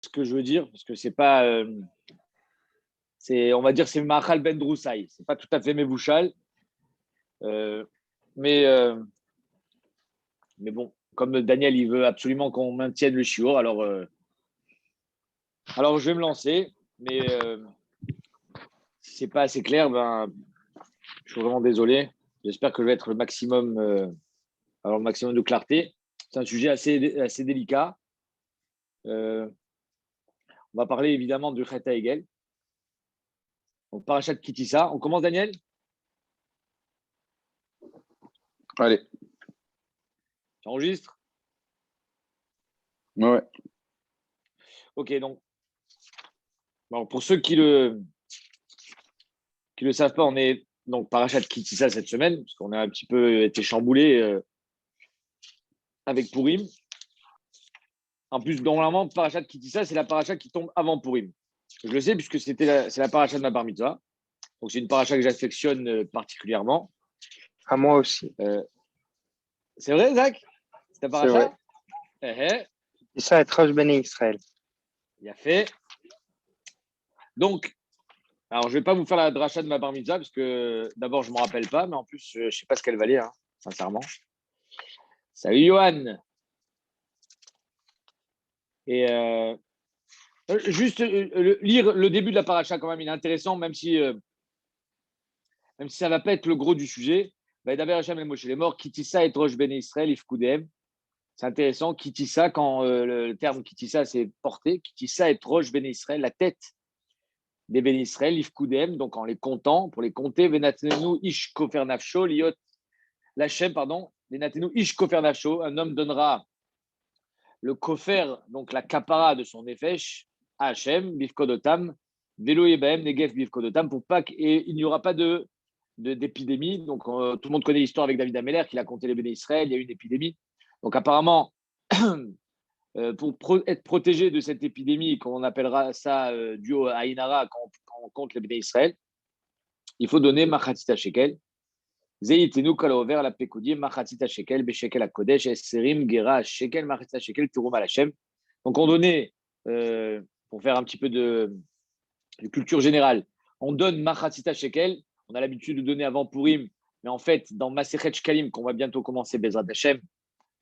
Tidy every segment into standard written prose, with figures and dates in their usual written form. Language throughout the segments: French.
ce que je veux dire, parce que c'est pas, on va dire, c'est Mahal Ben Droussaï. C'est pas tout à fait Mevouchal, euh, mais, euh, mais bon, comme Daniel, il veut absolument qu'on maintienne le shiur, alors je vais me lancer, mais si c'est pas assez clair, ben, je suis vraiment désolé. J'espère que je vais être le maximum de clarté. C'est un sujet assez délicat. On va parler évidemment du Chet Hegel. Donc, Parachat Kitissa. On commence, Daniel? Allez. Tu enregistres? Ouais. Ok, donc, bon, pour ceux qui le savent pas, on est donc Parachat Kitissa cette semaine, parce qu'on a un petit peu été chamboulé avec Purim. En plus, normalement, Parachat Kitissa, c'est la paracha qui tombe avant Purim. Je le sais puisque c'est la paracha de ma bar mitzvah. Donc, c'est une paracha que j'affectionne particulièrement. À moi aussi. C'est vrai, Zach? C'est ta paracha? C'est ça, être Rosh Bene Israël. Il a fait. Donc, alors, je ne vais pas vous faire la dracha de ma bar mitzvah parce que d'abord, je ne me rappelle pas, mais en plus, je ne sais pas ce qu'elle valait, hein, sincèrement. Salut, Johan. Et juste lire le début de la paracha, quand même, il est intéressant, même si ça ne va pas être le gros du sujet. D'abord, Hachem el Moshe les morts, Kitissa et Rosh Bene Israël, Ifkoudem. C'est intéressant, Kitissa, quand le terme Kitissa s'est porté, Kitissa et Rosh Bene Israël, la tête des Bene Israël, Ifkoudem, donc en les comptant, pour les compter, Venatenu Ish Kofer Nafsho, Liot, l'Hachem, pardon, Venatenu Ish Kofer Nafsho, un homme donnera le kofer, donc la kapara de son nefesh, à Hachem, Bifkodotam, Velo Yebaem, Negef Bifkodotam, pour pas qu'il n'y aura pas d'épidémie. Donc, tout le monde connaît l'histoire avec David Ameller, qui a compté les béné Israël, il y a eu une épidémie. Donc, apparemment, pour être protégé de cette épidémie, qu'on appellera ça dû à Inara, quand on compte les béné Israël, il faut donner Machatzita Shekel. Zeitenu kalover la pekoudier Machatzita Shekel, Beshekel à Kodesh, Esserim, Gera, Shekel, Machatzita Shekel, Turum à Lachem. Donc, on donnait, pour faire un petit peu de culture générale, on donne Machatzita Shekel. On a l'habitude de donner avant Purim, mais en fait, dans Masechet Shkalim, qu'on va bientôt commencer Bezrat Hashem,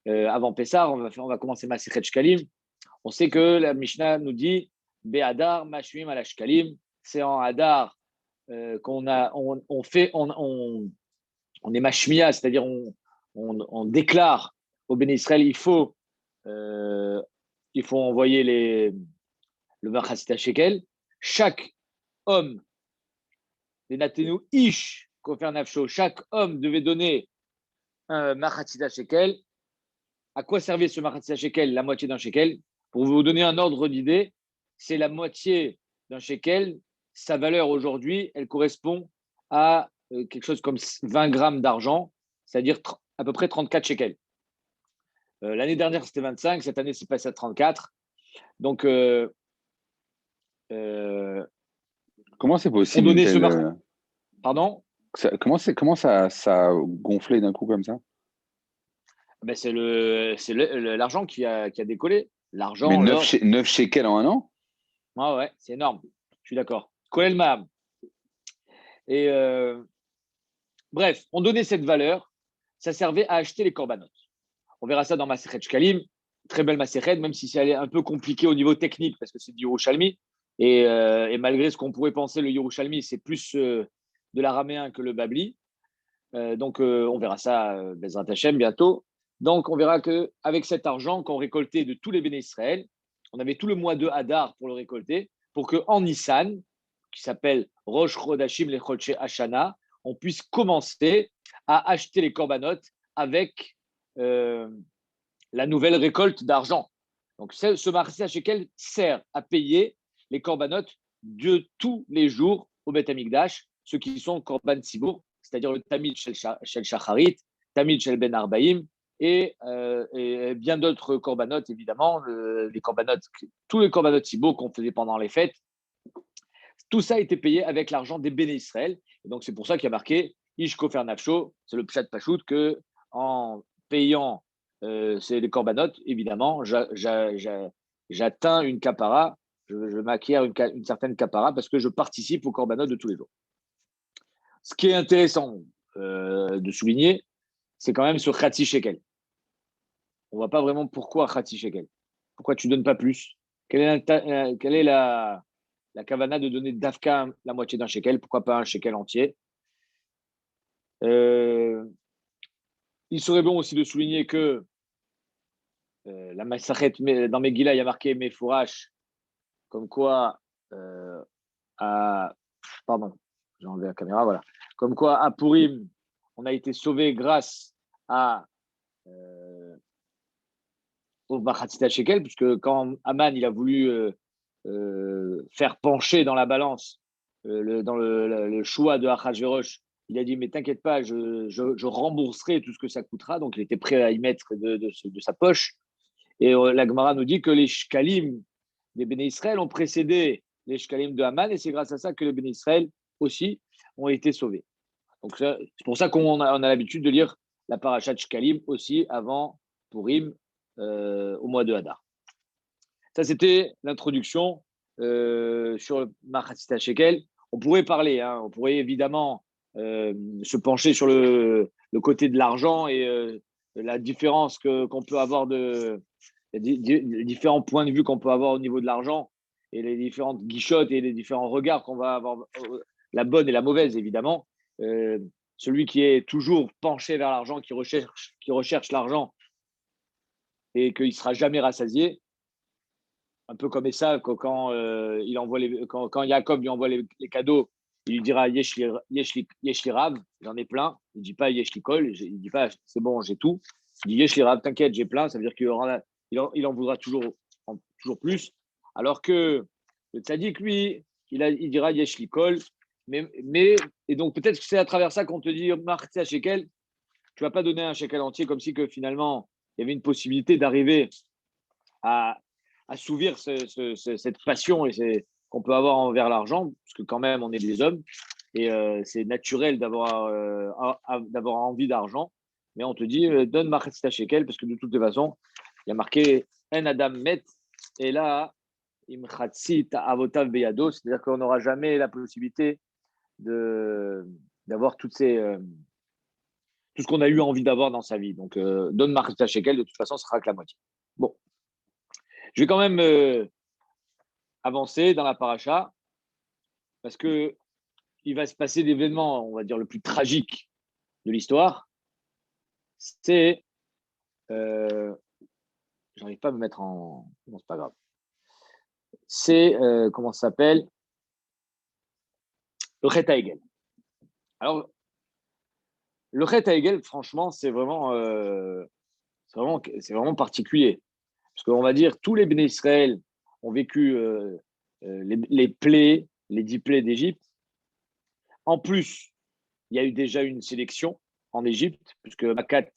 avant Pessah, on va commencer Masechet Shkalim. On sait que la Mishnah nous dit Be'adar, Mashvim ala Shkalim. C'est en Hadar qu'on est Mashmia, c'est-à-dire on déclare au Béné Israël, il faut envoyer le Machatzita Shekel. Chaque homme, les Natenu Ish, Kofer Nafsho, chaque homme devait donner un Machatzita Shekel. À quoi servait ce Machatzita Shekel? La moitié d'un shekel. Pour vous donner un ordre d'idée, c'est la moitié d'un shekel. Sa valeur aujourd'hui, elle correspond à quelque chose comme 20 grammes d'argent, c'est-à-dire à peu près 34 shekels. L'année dernière, c'était 25. Cette année, c'est passé à 34. Donc, comment c'est possible? Pardon? Comment ça a gonflé d'un coup comme ça? C'est l'argent qui a décollé. L'argent. Mais 9 shekels en un an? Ouais, c'est énorme. Je suis d'accord. Kolel Maham. Et bref, on donnait cette valeur. Ça servait à acheter les corbanotes. On verra ça dans Masechet Shkalim. Très belle Masechet, même si c'est un peu compliqué au niveau technique, parce que c'est du Yerushalmi. Et malgré ce qu'on pourrait penser, le Yerushalmi, c'est plus de l'araméen que le Babli. Donc, on verra ça, Bezrat Hashem, bientôt. Donc, on verra qu'avec cet argent qu'on récoltait de tous les béné Israël, on avait tout le mois de Hadar pour le récolter, pour qu'en Nissan, qui s'appelle Rosh Chodashim Lecholche Hashana, on puisse commencer à acheter les corbanotes avec la nouvelle récolte d'argent. Donc, ce Machatzita Shekel sert à payer les corbanotes de tous les jours au Beth Amikdash, ceux qui sont Korban Tzibour, c'est-à-dire le Tamid Shel Shacharit, Tamid Shel Ben Arbaim, et bien d'autres corbanotes, évidemment, tous les corbanotes Tzibour qu'on faisait pendant les fêtes. Tout ça a été payé avec l'argent des béné Israël. Et donc, c'est pour ça qu'il y a marqué Ish Kofer Nafsho, c'est le Pshat Pachout, qu'en payant c'est les corbanotes, évidemment, j'atteins une kapara, je m'acquiers une certaine kapara parce que je participe au korbanot de tous les jours. Ce qui est intéressant de souligner, c'est quand même sur Khatsi Shekel. On ne voit pas vraiment pourquoi Khatsi Shekel. Pourquoi tu ne donnes pas plus? Quelle est la kavana de donner d'Afka la moitié d'un shekel? Pourquoi pas un shekel entier? Il serait bon aussi de souligner que la Masachet dans Megillah, il y a marqué Mefourash, comme quoi pardon, j'ai enlevé la caméra, voilà. Comme quoi à Purim, on a été sauvé grâce au Bachatzita Shekel, puisque quand Aman il a voulu faire pencher dans la balance dans le choix de Achashverosh, il a dit mais t'inquiète pas, je rembourserai tout ce que ça coûtera, donc il était prêt à y mettre de sa poche. Et la Gemara nous dit que les shkalim des Béné Israël ont précédé les shkalim de Haman, et c'est grâce à ça que les Béné Israël aussi ont été sauvés. Donc c'est pour ça qu'on a l'habitude de lire la parasha de shkalim aussi avant Purim au mois de Hadar. Ça, c'était l'introduction sur le Machatzita Shekel. On pourrait parler, on pourrait évidemment se pencher sur le côté de l'argent et la différence qu'on peut avoir les différents points de vue qu'on peut avoir au niveau de l'argent et les différentes guichottes et les différents regards qu'on va avoir, la bonne et la mauvaise, évidemment. Celui qui est toujours penché vers l'argent, qui recherche l'argent et qu'il ne sera jamais rassasié, un peu comme Esav, quand Jacob lui envoie les cadeaux, il lui dira Yesh li Rav, j'en ai plein. Il ne dit pas Yesh li Kol, il ne dit pas c'est bon, j'ai tout. Il dit Yesh li Rav, t'inquiète, j'ai plein. Ça veut dire qu'il en voudra toujours plus. Alors que le tzaddik, lui, il dira Yesh li Kol. Et donc peut-être que c'est à travers ça qu'on te dit Martha Shekel, tu ne vas pas donner un shekel entier comme si que finalement il y avait une possibilité d'arriver à assouvir cette passion qu'on peut avoir envers l'argent, parce que quand même on est des hommes et c'est naturel d'avoir envie d'argent, mais on te dit donne Machatzita Shekel parce que de toutes les façons il y a marqué En Adam Met et là Imchatzit Avotav Beyado, c'est-à-dire qu'on n'aura jamais la possibilité d'avoir tout ce qu'on a eu envie d'avoir dans sa vie. Donc donne Machatzita Shekel, de toute façon ce sera que la moitié. Bon. Je vais quand même avancer dans la paracha parce que il va se passer l'événement, on va dire, le plus tragique de l'histoire. C'est. J'arrive pas à me mettre en. Non, c'est pas grave. C'est. Comment ça s'appelle? Le Chet HaEgel. Alors, le Chet HaEgel, franchement, c'est vraiment particulier. Parce qu'on va dire, tous les Béné Israël ont vécu les plaies, les 10 plaies d'Égypte. En plus, il y a eu déjà une sélection en Égypte, puisque Makat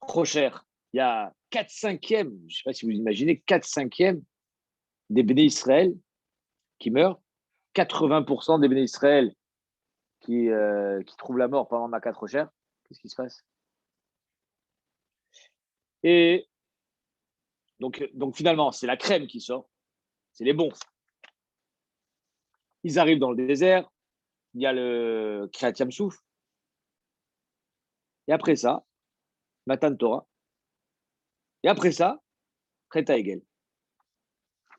Rocher, il y a 4/5, je ne sais pas si vous imaginez, 4/5 des Béné Israël qui meurent, 80% des Béné Israël qui trouvent la mort pendant Makat Rocher. Qu'est-ce qui se passe? Et donc finalement, c'est la crème qui sort, c'est les bons. Ils arrivent dans le désert, il y a le Kriyat Yam-Souf, et après ça, Matan Torah, et après ça, Chet HaEgel.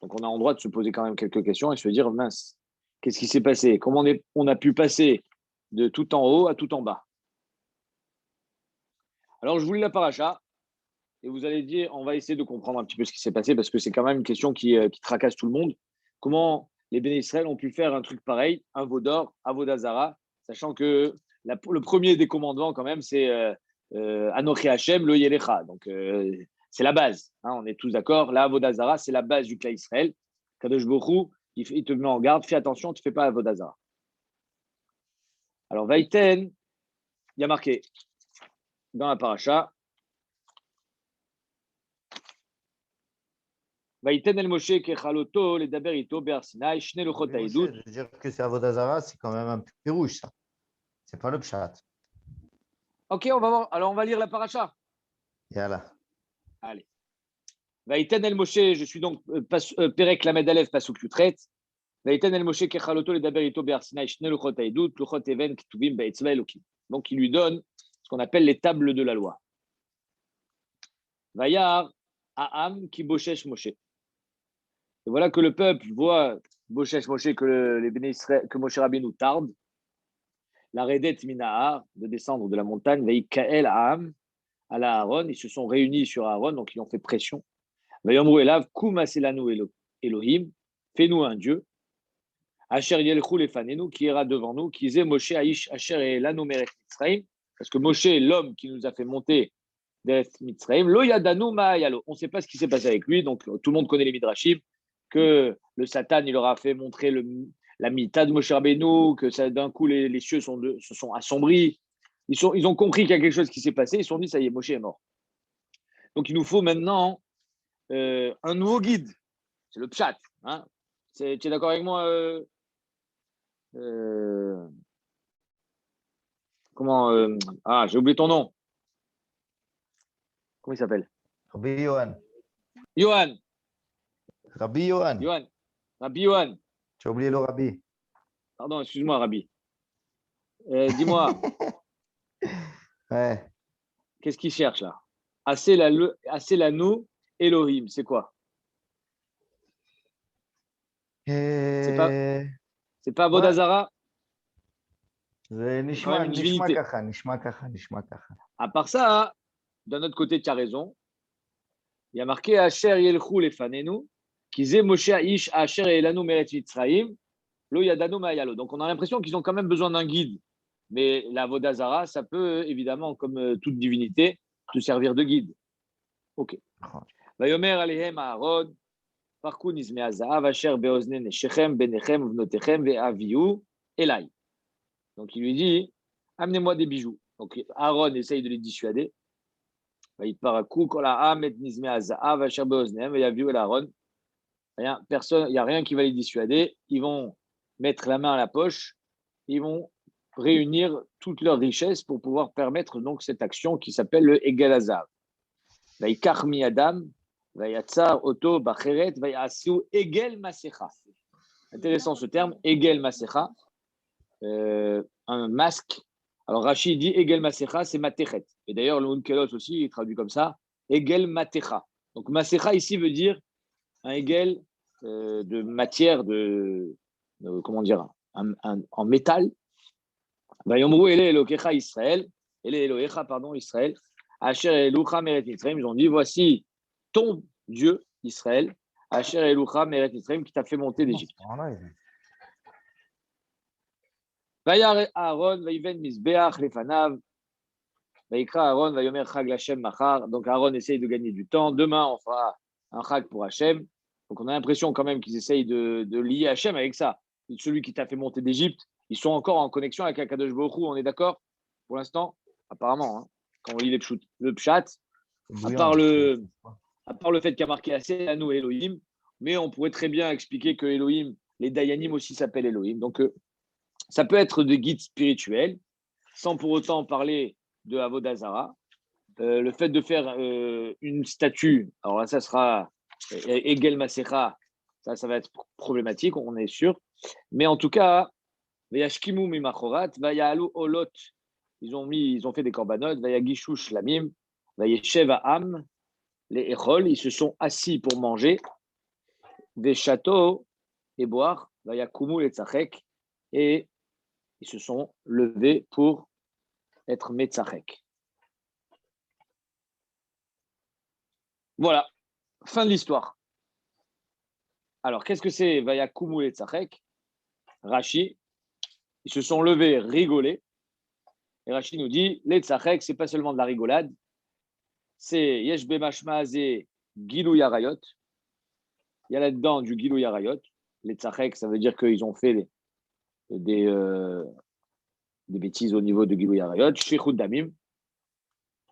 Donc on a en droit de se poser quand même quelques questions et se dire, mince, qu'est-ce qui s'est passé? Comment on a pu passer de tout en haut à tout en bas? Alors je vous lis la paracha, et vous allez dire, on va essayer de comprendre un petit peu ce qui s'est passé, parce que c'est quand même une question qui tracasse tout le monde. Comment les Béné Israël ont pu faire un truc pareil, un veau d'or, Avodazara, sachant que le premier des commandements, quand même, c'est Anochi Hashem, lo Yelecha. Donc, c'est la base. On est tous d'accord. La Avodazara, c'est la base du Klal Israël. Kadosh Baruch Hu, il te met en garde, fais attention, tu ne fais pas Avodazara. Alors, Vaïten, il y a marqué dans la paracha, Vaïten el Moshe kechaloto le daber ito be'ar Sinai shne luchot ha'edut. De dire que c'est Avodazara, c'est quand même un pirouche, ça. C'est pas le pshat. Ok, on va voir. Alors, on va lire la paracha. Yalla. Allez. Vaïten el Moshe, je suis donc Perek Lamed Aleph Pasuk Yutret. Vaïten el Moshe Kechaloto le Daber Ito Be'ar Sinai Shne Luchot Haïdout Luchot Even Ketuvim Be'etzva Elokim. Donc il lui donne ce qu'on appelle les tables de la loi. Vayar Aham Ki Boshesh Moshe. Et voilà que le peuple voit Boshesh Moshe que Moshe Rabbeinu tarde. La Redet Minahar, de descendre de la montagne. Vaïkael Aham à la Aaron, ils se sont réunis sur Aaron, donc ils ont fait pression. Vayomru Elav Kum Aselanu Elohim, fais-nous un Dieu. Asher Yelchou Lefanenu, qui ira devant nous, qui disait Moshe Aish Asher Elanu Meret Mitzrayim, parce que Moshe, l'homme qui nous a fait monter d'Eretz Mitzrayim, Lo Yadanu Ma'ayalo. On ne sait pas ce qui s'est passé avec lui, donc tout le monde connaît les Midrashim, que le Satan, il leur a fait montrer la mita de Moshe Rabbeinu, que ça, d'un coup les cieux se sont assombris. Ils ont compris qu'il y a quelque chose qui s'est passé, ils se sont dit, ça y est, Moshe est mort. Donc il nous faut maintenant un nouveau guide. C'est le pshat. Hein. Tu es d'accord avec moi j'ai oublié ton nom. Comment il s'appelle? Rabbi Yohan. Yohan. Rabbi Yohan. Rabbi Yohan. Tu as oublié le Rabbi. Pardon, excuse-moi, Rabbi. Dis-moi. Ouais. Qu'est-ce qu'il cherche là? Aselanu Elohim, c'est quoi? C'est pas Vodazara? C'est Nishma Kacha. À part ça, d'un autre côté, tu as raison. Il y a marqué Asher Yelchou Lefanenu, qui zé Moshe Aish Asher Elanu Meret Mitzrayim, Lo Yadanu Ma'ayalo. Donc on a l'impression qu'ils ont quand même besoin d'un guide. Mais la Vodazara, ça peut évidemment, comme toute divinité, te servir de guide. Ok. Vayomer Alehem Aaron, Parkoun Izme Azahav, Asher Beozne Neshechem, Benechem, Vnotechem, Ve'aviu, Elai. Donc il lui dit, amenez-moi des bijoux. Donc Aaron essaye de les dissuader. Il parakou, Kolaam, et Nizme Azahav, Asher Beozne, Ve'aviu, Aaron. Il n'y a rien qui va les dissuader. Ils vont mettre la main à la poche. Ils vont réunir toutes leurs richesses pour pouvoir permettre donc cette action qui s'appelle le Egel Azav. Vaikach mi Adam, Vayatsar Oto Bacheret, Vayasu Egel Masecha. Intéressant ce terme, Egel Masecha, un masque. Alors Rashi dit Egel Masecha, c'est Matechet. Et d'ailleurs le Unkelos aussi il traduit comme ça, Egel Matecha. Donc Masecha ici veut dire un Egel de matière comment dire, en métal. Vayomru ele Elokecha Israël, ele Elohecha pardon Israël, Asher Elucha Meret Mitzrayim. Ils ont dit voici ton Dieu Israël, Asher Elucha Meret Mitzrayim qui t'a fait monter d'Égypte. Vayar Aaron Vayven Mizbeach Lefanav, Vayikra Aaron Vayomer Chag Lashem Machar. Donc Aaron essaye de gagner du temps. Demain on fera un Chag pour Hachem. Donc on a l'impression quand même qu'ils essayent de lier Hachem avec ça. Celui qui t'a fait monter d'Égypte. Ils sont encore en connexion avec Akadosh Baruch Hu, on est d'accord? Pour l'instant, apparemment, hein, quand on lit le pshat, à part le fait qu'il y a marqué Aselanu Elohim, mais on pourrait très bien expliquer que Elohim, les Dayanim aussi s'appellent Elohim. Donc, ça peut être des guides spirituels, sans pour autant parler de Avodazara. Le fait de faire une statue, alors là, ça sera Egel Masecha, ça va être problématique, on est sûr. Mais en tout cas, Vayashkimu mimachorat, vayalu olot. Ils ont fait des korbanot, vayagishu shlamim, vayeshev ha'am, les echol, ils se sont assis pour manger, des châteaux et boire, vayakumu les tzachek, et ils se sont levés pour être metzachek. Voilà, fin de l'histoire. Alors, qu'est-ce que c'est vayakumu les tzachek? Rashi. Ils se sont levés, rigolés. Et Rashi nous dit, les tzachek, ce n'est pas seulement de la rigolade, c'est yesh bemashmaazé gilou yarayot. Il y a là-dedans du gilou yarayot. Les tzachek, ça veut dire qu'ils ont fait des bêtises au niveau de gilou yarayot. Shechut damim,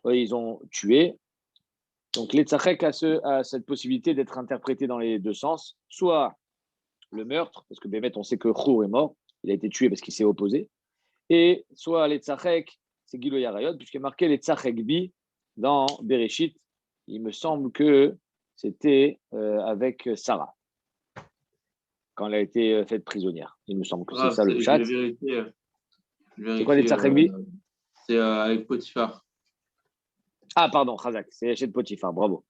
ils ont tué. Donc les tzachek a cette possibilité d'être interprété dans les deux sens, soit le meurtre, parce que Bémet, on sait que Chour est mort, il a été tué parce qu'il s'est opposé. Et soit les tzachek, c'est Gilo Yarayot, puisqu'il y a marqué les tzachek bi dans Bereshit. Il me semble que c'était avec Sarah, quand elle a été faite prisonnière. Il me semble que c'est ça le Je chat. vais vérifier. C'est quoi les Tzachekbi? C'est avec Potiphar. Ah, pardon, Khazak, c'est Eshet Potiphar, bravo.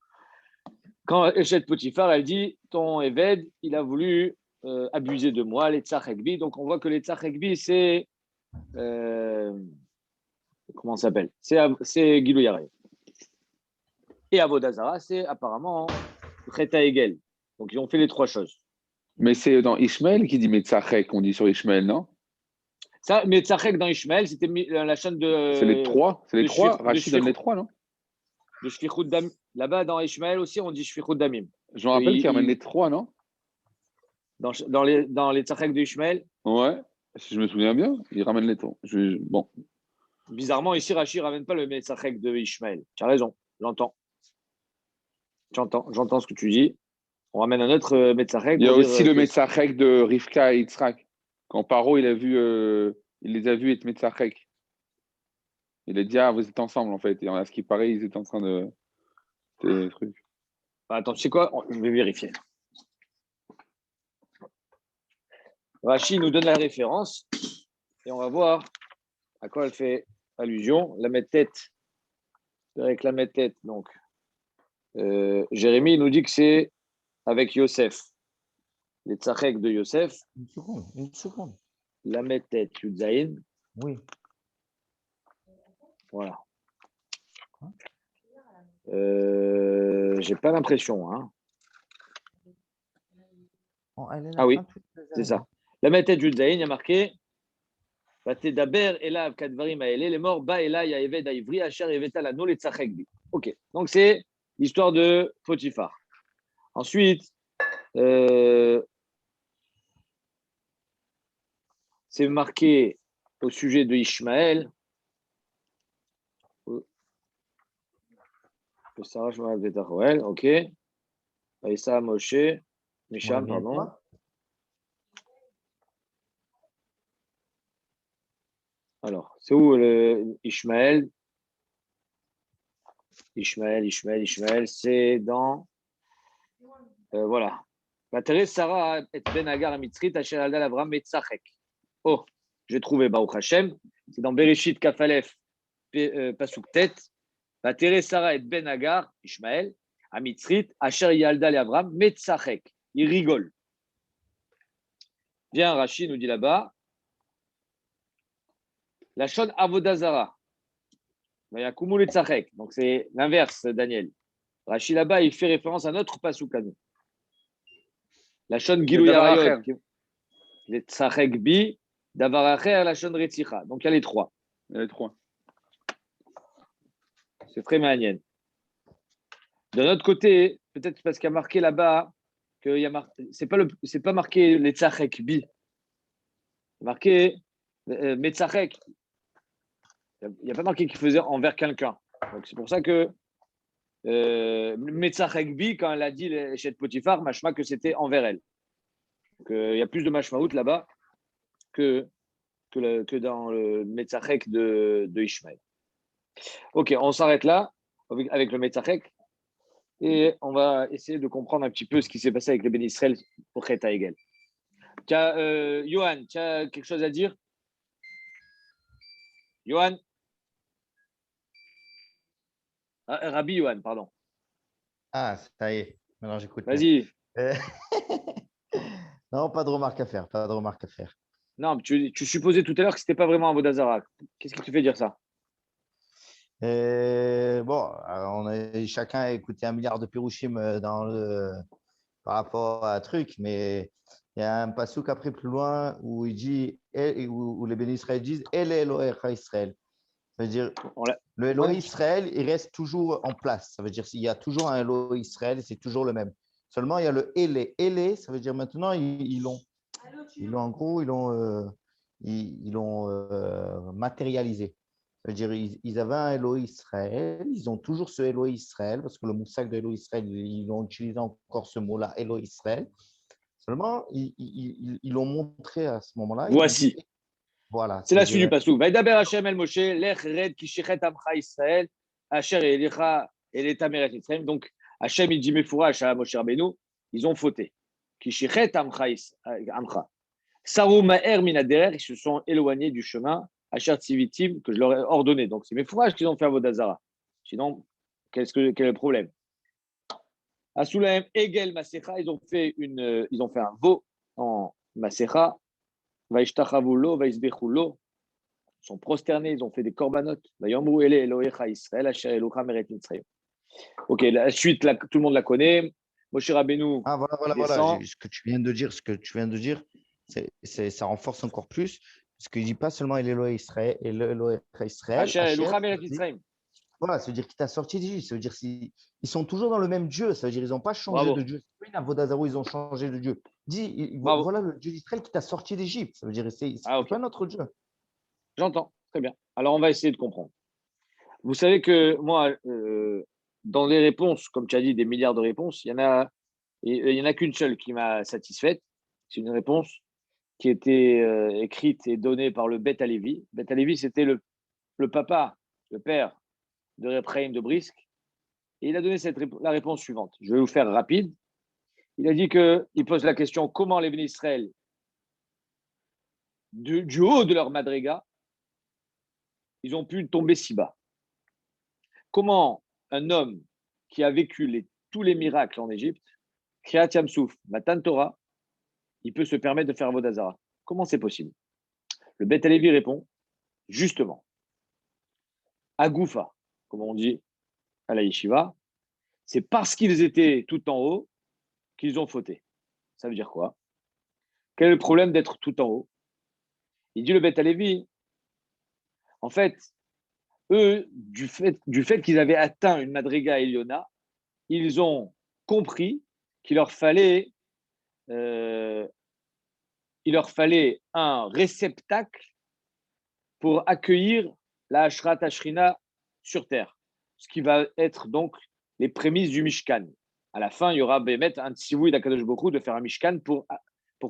Quand Eshet Potiphar, elle dit ton Eved, il a voulu abuser de moi, les Tzachekbi. Donc on voit que les Tzachekbi, c'est. Comment ça s'appelle? C'est Gilou Yareh. Et Avodazara, c'est apparemment Cheta Egel. Donc ils ont fait les trois choses. Mais c'est dans Ishmael qui dit Metzachek, on dit sur Ishmael, non? Ça, mais Tzachek dans Ishmael, c'était la chaîne de. C'est les trois. C'est les de trois. Shfir- Rachid donne les trois, non? De Shfichut Damim. Là-bas, dans Ishmael aussi, on dit Shfichut Damim. Je me rappelle qu'il ramène les trois, non? Dans les Tzachek de Ishmael. Ouais, si je me souviens bien, il ramène les trois. Bon. Bizarrement, ici, Rachid ne ramène pas le Metzachek de Ishmael. Tu as raison, j'entends. J'entends ce que tu dis. On ramène un autre Metzachek. Il y a aussi le Metzachek de Rivka et Yitzhak. Quand Paro, il les a vus être Metzachek. Il a dit, ah, vous êtes ensemble, en fait. Et à ce qui paraît, ils étaient en train de. Des trucs. Attends, tu sais quoi? Je vais vérifier. Rachid nous donne la référence et on va voir à quoi elle fait allusion. La tête avec la tête. Donc, Jérémie nous dit que c'est avec Yosef. Les tzachek de Yosef. Une seconde. La tête Yudzaïn. Oui. Voilà. J'ai pas l'impression. Hein. Oh, ah oui, c'est ça. La tête Yudzaïn, il y a marqué Vatedaber Elav Kadvarim Aele, les morts Ba Ela Yaeved Aivri Asher Eveta Lano les tzachek bi. Ok, donc c'est l'histoire de Potiphar. Ensuite, c'est marqué au sujet de Ishmaël. Sarah Shmuel Betachoel, ok. Aïssa Moshe, Misham, pardon. Alors, c'est où Ishmaël? Ishmaël, c'est dans. Voilà. Thérèse Sarah et Ben Agar Mitzrit, Asher Aldal Avram Metzachek. Oh, j'ai trouvé Baruch Hashem. C'est dans Bereshit Kafalef, Pasuk Tet. Thérèse Sarah et Ben Agar, Ishmaël, à Mitzrit, Asher Yaldal Avram Metzachek. Il rigole. Viens, Rachid nous dit là-bas. La Shon Avodazara. Il y a Kumul et Tzachek. Donc c'est l'inverse, Daniel. Rachid là-bas, il fait référence à notre Pasuk à nous. La Shon Gilou Yarayot. Les Tzachek Bi. Davaracher, la Shon Retzicha. Donc il y a les trois. C'est très manienne. De notre côté, peut-être parce qu'il y a marqué là-bas que c'est pas marqué les Tzachek Bi. Marqué Metzachek. Il n'y a pas marqué qu'il faisait envers quelqu'un. Donc c'est pour ça que Metzachek Bi, quand elle a dit chez Potiphar, machma que c'était envers elle. Donc il y a plus de machmaout là-bas que dans le Metzachek de Ishmael. Ok, on s'arrête là avec le Metzachek et on va essayer de comprendre un petit peu ce qui s'est passé avec les Ben Israël au Chet HaEgel. Johan, tu as quelque chose à dire? Johan? Rabbi Johan, pardon. Ah, ça y est. Maintenant, j'écoute. Vas-y. Non, pas de remarque à faire. Non, tu supposais tout à l'heure que ce n'était pas vraiment un Vodazara. Qu'est-ce qui te fait dire ça? Bon, chacun a écouté 1 milliard de Pirushim par rapport à un truc, mais il y a un passouk après plus loin où il dit, où les bénis Israël disent El Elohecha Israël. Ça veut dire le Elohim Israël, il reste toujours en place. Ça veut dire qu'il y a toujours un Elohim Israël, c'est toujours le même. Seulement, il y a le Ele. Ele, ça veut dire maintenant, ils l'ont matérialisé. Ça veut dire ils avaient un Elohim Israël, ils ont toujours ce Elohim Israël, parce que le moussak de Elohim Israël, ils ont utilisé encore ce mot-là, Elohim Israël. Seulement, ils l'ont montré à ce moment-là. Voici. Voilà. C'est la suite du passouk. Vaïdaber Hashem el Moshe, lech red ki shechet amcha Israël, asher elicha el etameret Israël. Donc, Hachem, il dit Mefourash à Moshe Rabbeinu, ils ont fauté. Kishichet amcha. Sarou ma'er minader, ils se sont éloignés du chemin, Asher Tzivitim, que je leur ai ordonné. Donc, c'est Mefourash qu'ils ont fait Avodazara. Sinon, quel est le problème? Asulaim Egel Masecha, ils ont fait un veau en Masecha. Vaishtachavulo, Vaisbechulo. Ils sont prosternés, ils ont fait des korbanot. Vayomru ele Elohecha Israël, Asher Elocha Meret Mitzrayim. Ok, la suite, là, tout le monde la connaît. Moshe Rabbeinu Voilà. descend. Ce que tu viens de dire, ça renforce encore plus. Parce qu'il ne dit pas seulement Elohe Israël, Asher Elocha Meret ça Mitzrayim. voilà, ça veut dire qu'il t'a sorti d'Égypte. Ça veut dire qu'ils sont toujours dans le même Dieu. Ça veut dire qu'ils n'ont pas changé Bravo. de Dieu. C'est pas une Avodazaro, ils ont changé de Dieu. Bravo. Voilà le Dieu d'Israël qui t'a sorti d'Égypte. Ça veut dire que c'est Ok. pas notre Dieu. J'entends, très bien. Alors, on va essayer de comprendre. Vous savez que moi, dans les réponses, comme tu as dit, des milliards de réponses, il y en a qu'une seule qui m'a satisfaite. C'est une réponse qui était écrite et donnée par le Bet Alevi. Bet Alevi, c'était le papa, le père de Reb Chaim de Brisk. Et il a donné la réponse suivante. Je vais vous faire rapide. Il a dit qu'il pose la question comment les Bénis Israël, du haut de leur madriga, ils ont pu tomber si bas. Comment un homme qui a vécu tous les miracles en Égypte, Kriyat Yamsouf, Matan Torah, il peut se permettre de faire Vodazara? Comment c'est possible? Le Bet Alevi répond, justement, à Goufa, comme on dit à la yeshiva, c'est parce qu'ils étaient tout en haut qu'ils ont fauté. Ça veut dire quoi? Quel est le problème d'être tout en haut? Il dit le Bet Alevi, en fait, eux, du fait qu'ils avaient atteint une Madriga Eliona, ils ont compris qu'il leur fallait un réceptacle pour accueillir la Ashrat Ashrina sur terre, ce qui va être donc les prémices du Mishkan. À la fin, il y aura Bémet un tzivouï d'Akadosh Bokhu de faire un Mishkan pour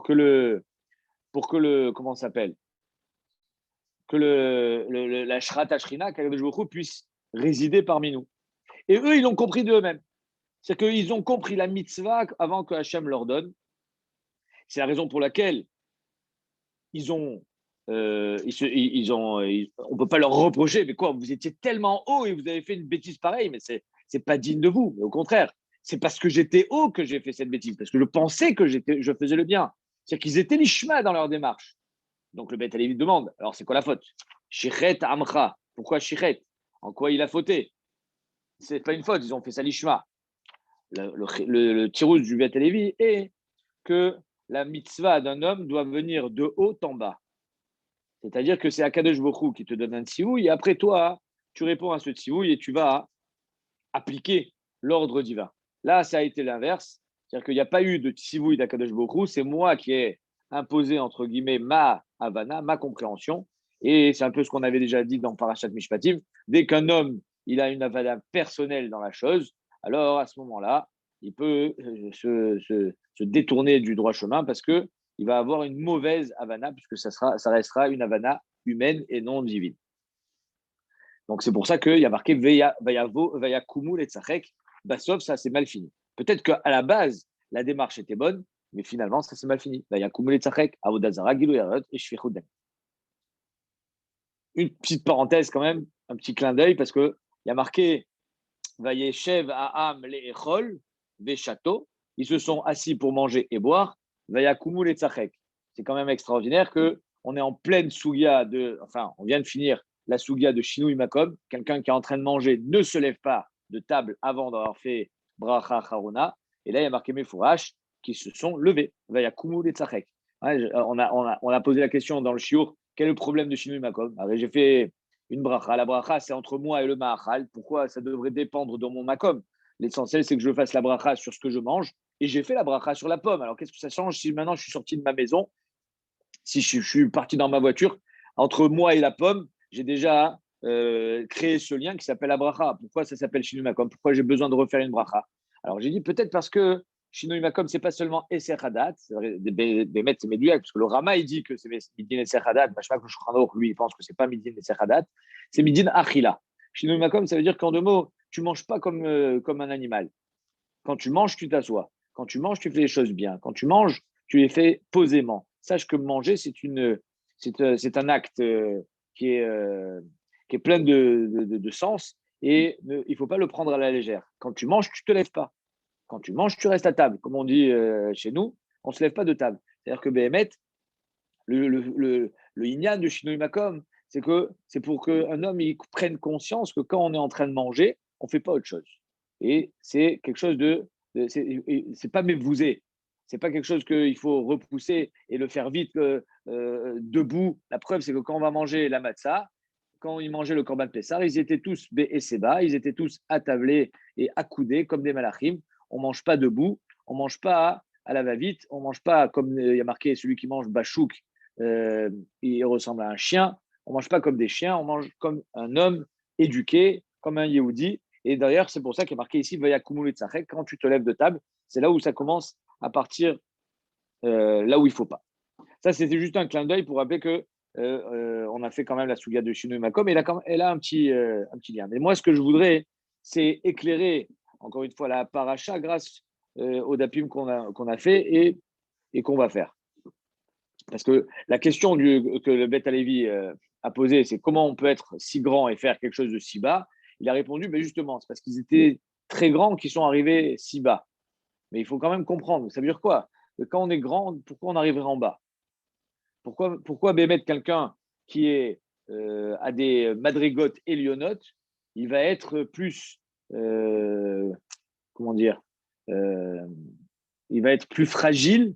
que le comment ça s'appelle, que la Ashrat Ashrina, qu'Akadosh Bokhu puisse résider parmi nous. Et eux, ils l'ont compris d'eux-mêmes. C'est qu'ils ont compris la mitzvah avant que Hachem leur donne. C'est la raison pour laquelle on ne peut pas leur reprocher, mais quoi, vous étiez tellement haut et vous avez fait une bêtise pareille, mais c'est pas digne de vous. Mais au contraire, c'est parce que j'étais haut que j'ai fait cette bêtise, parce que je pensais que je faisais le bien. C'est-à-dire qu'ils étaient l'ishma dans leur démarche. Donc le Beth Alevi demande, alors c'est quoi la faute? Shichet amcha. Pourquoi shichet? En quoi il a fauté? C'est pas une faute, ils ont fait ça l'ishma. Le tirous du Beth Alevi est que la mitzvah d'un homme doit venir de haut en bas. C'est-à-dire que c'est Akadosh Bokhu qui te donne un tzivouï et après toi, tu réponds à ce tzivouï et tu vas appliquer l'ordre divin. Là, ça a été l'inverse. C'est-à-dire qu'il n'y a pas eu de tzivouï d'Akadosh Bokhu, c'est moi qui ai imposé, entre guillemets, ma havana, ma compréhension. Et c'est un peu ce qu'on avait déjà dit dans Parashat Mishpatim. Dès qu'un homme il a une havana personnelle dans la chose, alors à ce moment-là, il peut se détourner du droit chemin parce qu'il va avoir une mauvaise havana, puisque ça restera une havana humaine et non divine. Donc c'est pour ça qu'il y a marqué Vayakumu letzachek. Bassov, ça c'est mal fini. Peut-être qu'à la base, la démarche était bonne, mais finalement, ça c'est mal fini. Vayakumu letzachek, avodazara, gilu yarot et shfichut dam. Une petite parenthèse quand même, un petit clin d'œil, parce qu'il y a marqué Vayeshev Aham le'echol ve'chato. Ils se sont assis pour manger et boire. Vayakumu letzachek. C'est quand même extraordinaire qu'on est en pleine sougia on vient de finir la sougia de Shinui Makom. Quelqu'un qui est en train de manger ne se lève pas de table avant d'avoir fait bracha charuna. Et là, il y a marqué Mefourash qui se sont levés. Vayakumu letzachek. On a posé la question dans le shiur, quel est le problème de Shinui Makom? J'ai fait une bracha. La bracha, c'est entre moi et le ma'achal. Pourquoi ça devrait dépendre de mon makom? L'essentiel, c'est que je fasse la bracha sur ce que je mange et j'ai fait la bracha sur la pomme. Alors, qu'est-ce que ça change si maintenant je suis sorti de ma maison, si je suis parti dans ma voiture, entre moi et la pomme, j'ai déjà créé ce lien qui s'appelle la bracha. Pourquoi ça s'appelle Shinui Makom? Pourquoi j'ai besoin de refaire une bracha? Alors, j'ai dit peut-être parce que Shinui Makom, ce n'est pas seulement Eser Hadat, des maîtres, c'est Médouyak, parce que le Rama, il dit que c'est Midin Eser Hadat, Bachmak, le Shulchan Aruch, lui, il pense que ce n'est pas Midin Eser Hadat, c'est Midin Achila. Shinui Makom, ça veut dire qu'en deux mots, tu ne manges pas comme un animal. Quand tu manges, tu t'assois. Quand tu manges, tu fais les choses bien. Quand tu manges, tu les fais posément. Sache que manger, c'est un acte qui est, euh, qui est plein de sens et il ne faut pas le prendre à la légère. Quand tu manges, tu ne te lèves pas. Quand tu manges, tu restes à table. Comme on dit chez nous, on ne se lève pas de table. C'est-à-dire que Béhémet, le Inyan de Shinui Makom, c'est pour qu'un homme il prenne conscience que quand on est en train de manger, on ne fait pas autre chose. Et c'est quelque chose c'est pas mévousé. C'est pas quelque chose qu'il faut repousser et le faire vite debout. La preuve, c'est que quand on va manger la matzah, quand ils mangeaient le Korban Pessar, ils étaient tous bé et séba, ils étaient tous attablés et accoudés comme des malachim. On ne mange pas debout, on ne mange pas à la va-vite, on ne mange pas comme il y a marqué celui qui mange bachouk, il ressemble à un chien. On ne mange pas comme des chiens, on mange comme un homme éduqué, comme un Yehudi. Et d'ailleurs, c'est pour ça qu'il est marqué ici, Vayakumul Tzachek, quand tu te lèves de table, c'est là où ça commence à partir là où il ne faut pas. Ça, c'était juste un clin d'œil pour rappeler que on a fait quand même la Souga de Shinui Makom, et elle a un petit lien. Mais moi, ce que je voudrais, c'est éclairer, encore une fois, la paracha grâce au dapim qu'on a fait et qu'on va faire. Parce que la question que le Beth Alevi a posée, c'est comment on peut être si grand et faire quelque chose de si bas. Il a répondu, ben justement, c'est parce qu'ils étaient très grands qu'ils sont arrivés si bas. Mais il faut quand même comprendre, ça veut dire quoi? Que quand on est grand, pourquoi on arriverait en bas? Pourquoi bémettre quelqu'un qui est à des madrigotes élionotes, il va être plus, comment dire, euh, il va être plus fragile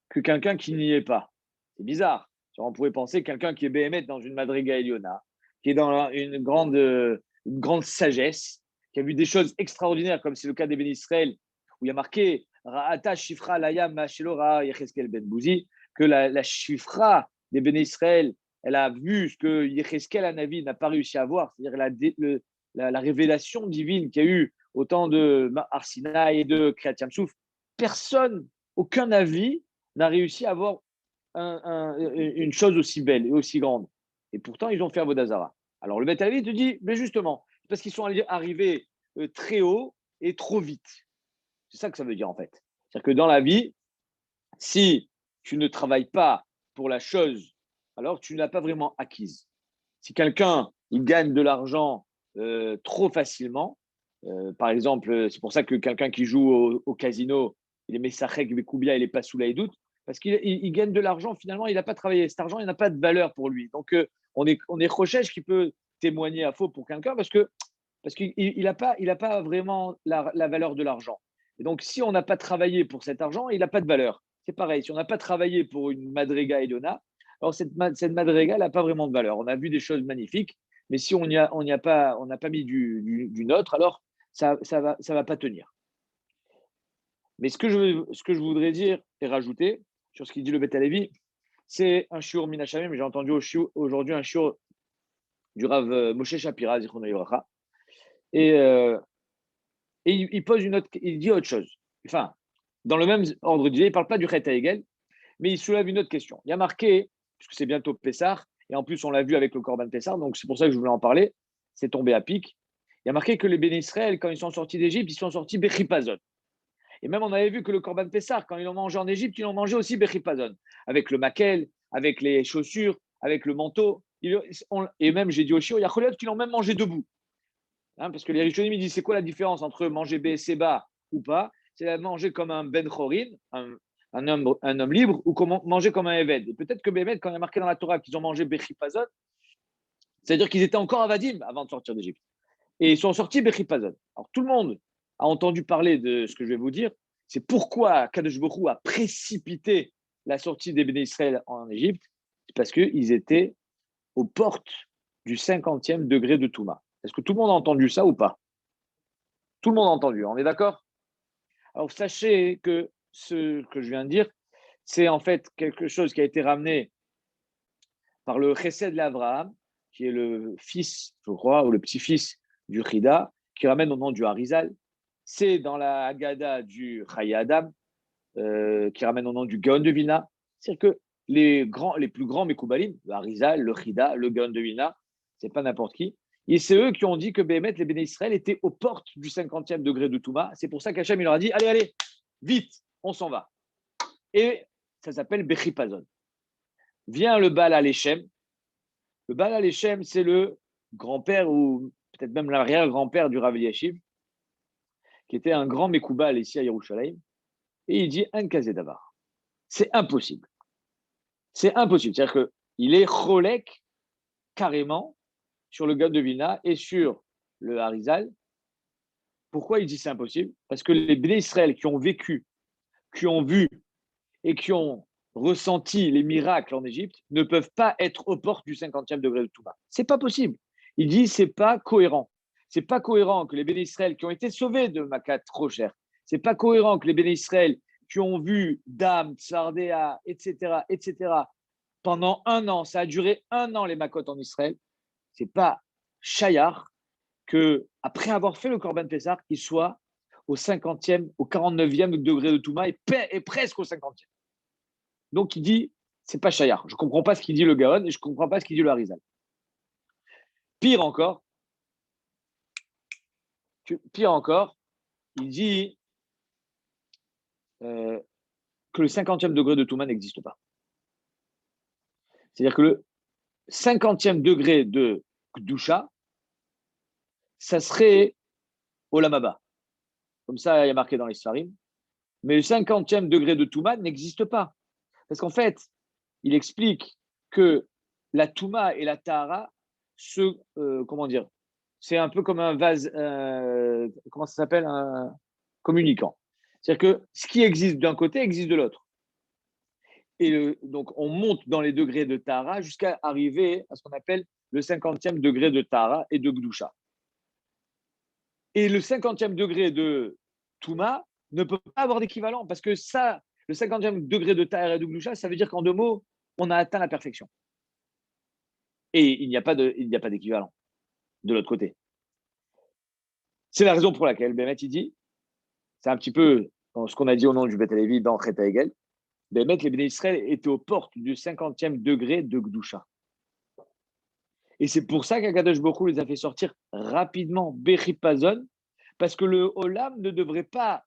que quelqu'un qui n'y est pas. C'est bizarre. On pourrait penser quelqu'un qui est béhémeth dans une madriga Eliona, qui est dans une grande sagesse, qui a vu des choses extraordinaires, comme c'est le cas des Ben Israël, où il y a marqué Ra'ata Shifra Layam Ma'ashelora Yecheskel Ben Bouzi, que la Shifra des Ben Israël, elle a vu ce que Yecheskel Hanavi n'a pas réussi à voir, c'est-à-dire la révélation divine qu'il y a eu au temps de Arsina et de Kriyat Yamsouf. Personne, aucun avis n'a réussi à avoir une chose aussi belle et aussi grande. Et pourtant, ils ont fait Avodazara. Alors le Beth Alevi te dit, mais justement, parce qu'ils sont arrivés très haut et trop vite. C'est ça que ça veut dire en fait. C'est-à-dire que dans la vie, si tu ne travailles pas pour la chose, alors tu ne l'as pas vraiment acquise. Si quelqu'un il gagne de l'argent trop facilement, par exemple, c'est pour ça que quelqu'un qui joue au casino, il est Messachek, Bekoubia, il n'est pas sous la doute, parce qu'il gagne de l'argent, finalement, il n'a pas travaillé. Cet argent, il n'a pas de valeur pour lui. Donc, on est Rochèche qui peut témoigner à faux pour quelqu'un parce qu'il n'a pas vraiment la valeur de l'argent. Et donc, si on n'a pas travaillé pour cet argent, il n'a pas de valeur. C'est pareil, si on n'a pas travaillé pour une Madriga Elona, alors cette Madriga, elle n'a pas vraiment de valeur. On a vu des choses magnifiques, mais si on n'a pas mis du nôtre, alors ça va pas tenir. Mais ce que je voudrais dire et rajouter sur ce qu'il dit le Beth Alevi, c'est un shiur minachamim, mais j'ai entendu aujourd'hui un shiur du Rav Moshe Shapira, Zichrono Livracha, et il pose il dit autre chose. Enfin, dans le même ordre d'idée, il ne parle pas du Chet Hegel, mais il soulève une autre question. Il y a marqué, puisque c'est bientôt Pessah, et en plus on l'a vu avec le Korban Pessah, donc c'est pour ça que je voulais en parler, c'est tombé à pic. Il y a marqué que les Béné Israël, quand ils sont sortis d'Égypte, ils sont sortis Bechipazon. Et même on avait vu que le Korban Pessah, quand ils l'ont mangé en Égypte, ils l'ont mangé aussi Bechipazon, avec le maquel, avec les chaussures, avec le manteau. Et même, j'ai dit au chiot, il y a Choliot qui l'ont même mangé debout. Parce que les Rishonim me disent c'est quoi la différence entre manger Seba ou pas? C'est la manger comme un Ben Chorin, un homme libre, ou manger comme un Eved. Et peut-être que Bémet, quand il y a marqué dans la Torah qu'ils ont mangé Bechipazon, c'est-à-dire qu'ils étaient encore à Vadim avant de sortir d'Égypte. Et ils sont sortis Bechipazon. Alors tout le monde a entendu parler de ce que je vais vous dire. C'est pourquoi Kadosh Baruch Hu a précipité la sortie des Béné Israël en Égypte. C'est parce qu'ils étaient aux portes du 50e degré de Touma. Est-ce que tout le monde a entendu ça ou pas? Tout le monde a entendu, on est d'accord? Alors sachez que ce que je viens de dire, c'est en fait quelque chose qui a été ramené par le Chesed l'Abraham, qui est le fils, je crois, ou le petit-fils du Chida, qui ramène au nom du Harizal. C'est dans la Haggadah du Chayei Adam, qui ramène au nom du Gaon de Vilna. C'est-à-dire que les plus grands Mekoubalim, le Harizal, le Chida, le Gaon de Vilna, c'est pas n'importe qui. Et c'est eux qui ont dit que Béhémet, les Béné Israël, étaient aux portes du 50e degré de Touma. C'est pour ça qu'Hachem, il leur a dit, allez, allez, vite, on s'en va. Et ça s'appelle Bechipazon. Vient le Baal Alechem. Le Baal Alechem, c'est le grand-père ou peut-être même l'arrière-grand-père du Rav Eliashiv, qui était un grand Mekoubal ici à Yerushalayim. Et il dit un kazé d'avar. C'est impossible. C'est impossible. C'est-à-dire qu'il est cholek carrément sur le Gaon de Vilna et sur le Harizal. Pourquoi il dit c'est impossible? Parce que les Béné Israël qui ont vécu, qui ont vu et qui ont ressenti les miracles en Égypte ne peuvent pas être aux portes du 50e degré de Touma. C'est pas possible. Il dit c'est pas cohérent. C'est pas cohérent que les Béné Israël qui ont été sauvés de Makat Rocher, c'est pas cohérent que les Béné Israël qui ont vu Dam, Tsardéa, etc., pendant un an, ça a duré un an les Makot en Israël, c'est pas Chayar que après avoir fait le Korban Pessah, il soit au 50e, au 49e degré de Touma et presque au 50e. Donc il dit, c'est pas Chayar. Je ne comprends pas ce qu'il dit le Gaon et je ne comprends pas ce qu'il dit le Harizal. Pire encore, il dit que le 50e degré de Touma n'existe pas. C'est-à-dire que le 50e degré de Kdusha, ça serait Olam Haba. Comme ça, il y a marqué dans les Sfarim. Mais le 50e degré de Touma n'existe pas. Parce qu'en fait, il explique que la Touma et la Tahara, comment dire, c'est un peu comme un vase, comment ça s'appelle, un communicant. C'est-à-dire que ce qui existe d'un côté existe de l'autre. Et donc, on monte dans les degrés de Tahara jusqu'à arriver à ce qu'on appelle le 50e degré de Tahara et de Gdusha. Et le 50e degré de Touma ne peut pas avoir d'équivalent parce que ça, le 50e degré de Tahara et de Gdusha, ça veut dire qu'en deux mots, on a atteint la perfection. Et il n'y a pas d'équivalent de l'autre côté. C'est la raison pour laquelle Bémet, il dit, c'est un petit peu ce qu'on a dit au nom du Beth Lévi dans Chet Hegel, Bémet, les Béné Israël étaient aux portes du 50e degré de Gdusha. Et c'est pour ça qu'Akadosh Baruch Hu les a fait sortir rapidement, Bechipazon, parce que le Olam ne devait pas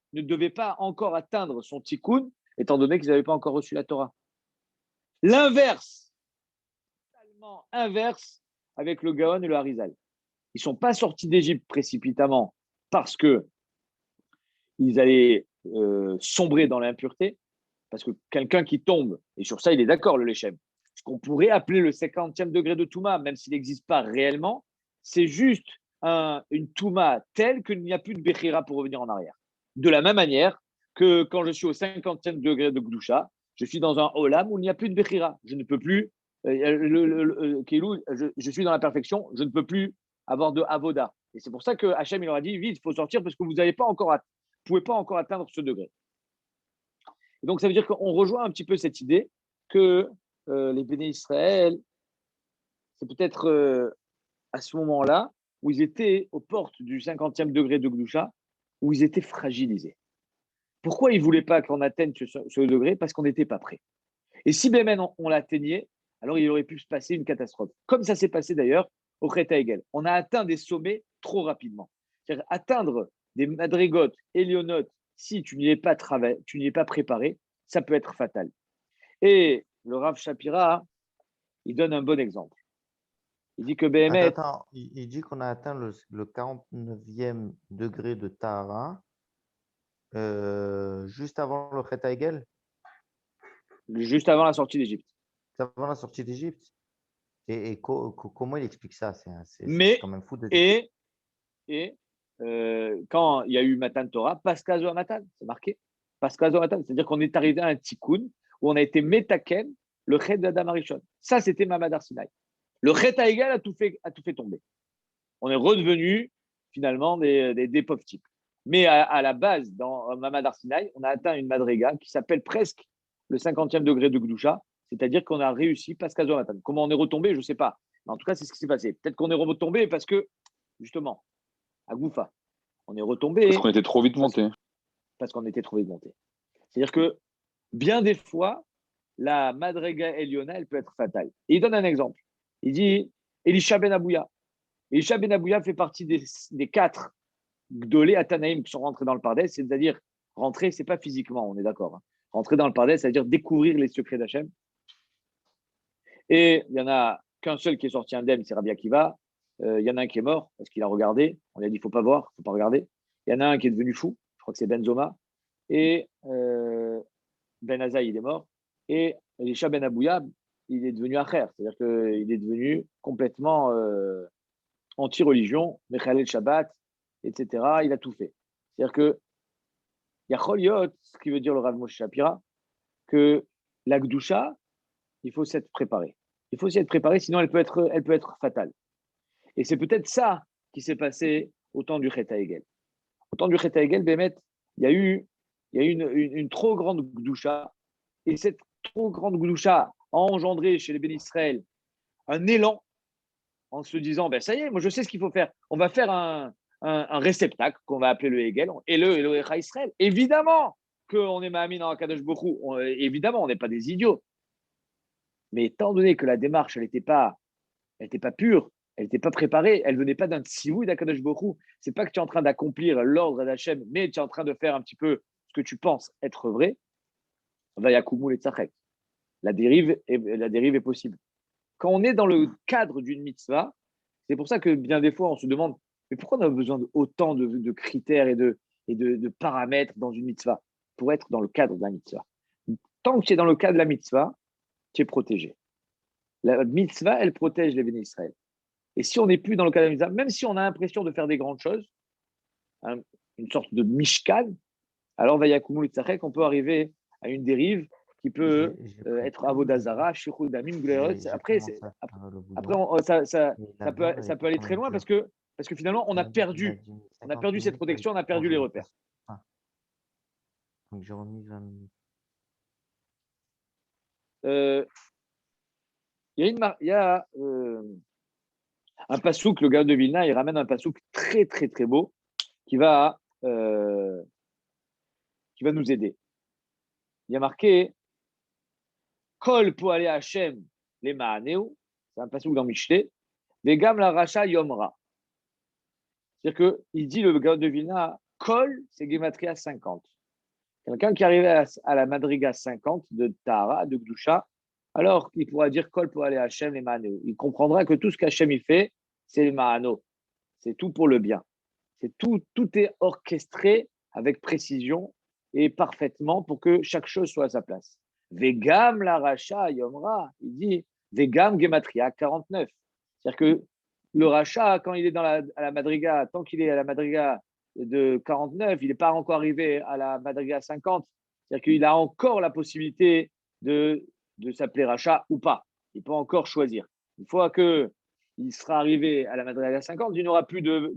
encore atteindre son tikkun, étant donné qu'ils n'avaient pas encore reçu la Torah. L'inverse, totalement inverse avec le Gaon et le Harizal. Ils ne sont pas sortis d'Égypte précipitamment parce qu'ils allaient sombrer dans l'impureté, parce que quelqu'un qui tombe, et sur ça il est d'accord, le Lechem, ce qu'on pourrait appeler le 50e degré de Touma, même s'il n'existe pas réellement, c'est juste une Touma telle qu'il n'y a plus de Bechira pour revenir en arrière. De la même manière que quand je suis au 50e degré de Gdusha, je suis dans un Olam où il n'y a plus de Bechira. Je ne peux plus, je suis dans la perfection, je ne peux plus avoir de Avoda. Et c'est pour ça que Hachem il leur a dit, vite, il faut sortir parce que vous ne pouvez pas encore atteindre ce degré. Et donc ça veut dire qu'on rejoint un petit peu cette idée que les Béné Israël, c'est peut-être à ce moment-là où ils étaient aux portes du 50e degré de Gdusha, où ils étaient fragilisés. Pourquoi ils ne voulaient pas qu'on atteigne ce degré? Parce qu'on n'était pas prêt. Et si même on l'atteignait, alors il aurait pu se passer une catastrophe. Comme ça s'est passé d'ailleurs au Chet Hegel. On a atteint des sommets trop rapidement. C'est-à-dire atteindre des madrigotes, élionotes, si tu n'y es pas préparé, ça peut être fatal. Et le Rav Shapira, il donne un bon exemple. Il dit que Béhémet… Attends, il dit qu'on a atteint le 49e degré de Tahara juste avant le Chet Hegel. Juste avant la sortie d'Égypte. Avant la sortie d'Égypte. Et comment il explique ça? C'est quand même fou de dire. Et quand il y a eu Matan Torah, Paskazo Matan, c'est marqué. Paskazo Matan, c'est-à-dire qu'on est arrivé à un tikkun où on a été metaken, le Chet d'Adam Arishon. Ça, c'était Mamad Har Sinaï. Le Chet Hegel a tout fait tomber. On est redevenu finalement des pauvres types. Mais à la base, dans Mamad Har Sinaï, on a atteint une madriga qui s'appelle presque le 50e degré de Gdusha, c'est-à-dire qu'on a réussi Paskazo Matan. Comment on est retombé, je ne sais pas. Mais en tout cas, c'est ce qui s'est passé. Peut-être qu'on est retombé parce que, justement, à Goufa, on est retombé. Parce qu'on était trop vite monté. Parce qu'on était trop vite monté. C'est-à-dire que bien des fois, la madriga Eliona, elle peut être fatale. Et il donne un exemple. Il dit Elisha ben Abouya. Et Isha Ben Abouya fait partie des 4 Gdolé Atanaïm qui sont rentrés dans le Pardes, c'est-à-dire rentrer, c'est pas physiquement, on est d'accord. Hein. Rentrer dans le Pardes, c'est-à-dire découvrir les secrets d'Hachem. Et il n'y en a qu'un seul qui est sorti indemne, c'est Rabbi Akiva. Il y en a un qui est mort parce qu'il a regardé. On lui a dit, il ne faut pas voir, il ne faut pas regarder. Il y en a un qui est devenu fou, je crois que c'est Ben Zoma. Et Ben Azaï, il est mort. Et Elisha Ben Abouya, il est devenu acher, c'est-à-dire qu'il est devenu complètement anti-religion, Mechalel Shabbat, etc. Il a tout fait. C'est-à-dire que Yachol Yot, ce qui veut dire le Rav Moshe Shapira, que la Gdusha, il faut s'être préparé. Il faut s'y être préparé, sinon elle peut être fatale. Et c'est peut-être ça qui s'est passé au temps du Chet HaEgel. Au temps du Chet HaEgel, Bémet, il y a eu une trop grande Gdusha, et cette trop grande Gdusha a engendré chez les Bénis Israël un élan en se disant, ben ça y est, moi je sais ce qu'il faut faire. On va faire un réceptacle qu'on va appeler le Hegel, et le Elohecha Israël. Évidemment qu'on est Mahamin en Akadosh Borou, évidemment, on n'est pas des idiots. Mais étant donné que la démarche, elle n'était pas pure, elle n'était pas préparée, elle ne venait pas d'un tzivou d'Akadosh Borou, c'est pas que tu es en train d'accomplir l'ordre d'Hachem, mais tu es en train de faire un petit peu ce que tu penses être vrai, Vayakumu et Tzachek. La dérive est possible. Quand on est dans le cadre d'une mitzvah, c'est pour ça que bien des fois, on se demande, mais pourquoi on a besoin d'autant de critères et de paramètres dans une mitzvah pour être dans le cadre de la mitzvah. Tant que tu es dans le cadre de la mitzvah, tu es protégé. La mitzvah, elle protège les bénis Israël. Et si on n'est plus dans le cadre de la mitzvah, même si on a l'impression de faire des grandes choses, hein, une sorte de mishkan, alors Vayakumu Tzachek, on peut arriver à une dérive qui peut être Avodazara, Shichud Damim, Glerot. Après, ça peut aller très loin parce que finalement, on a perdu cette protection, on a perdu les repères. Donc j'ai remis 20 minutes. Il y a un pasouk, le gars de Vilna, il ramène un pasouk très, très, très beau qui va nous aider. Il y a marqué Kol poale Hashem les Mahaneu, c'est un pasouk dans Mishlé, Vegam la Racha Yomra. C'est-à-dire qu'il dit le gars de Vilna, Kol, c'est Gematria 50. Quelqu'un qui arrivait à la Madriga 50 de Tahara, de Gdusha, alors il pourra dire Kol poale Hashem les Mahaneu. Il comprendra que tout ce qu'Hachem il fait, c'est les Mahano. C'est tout pour le bien. Tout est orchestré avec précision et parfaitement pour que chaque chose soit à sa place. Vegam la racha yomra, il dit Vegam gematria 49. C'est-à-dire que le racha, quand il est à la madriga, tant qu'il est à la madriga de 49, il n'est pas encore arrivé à la madriga 50. C'est-à-dire qu'il a encore la possibilité de s'appeler racha ou pas. Il peut encore choisir. Une fois qu'il sera arrivé à la madriga 50, il n'aura plus de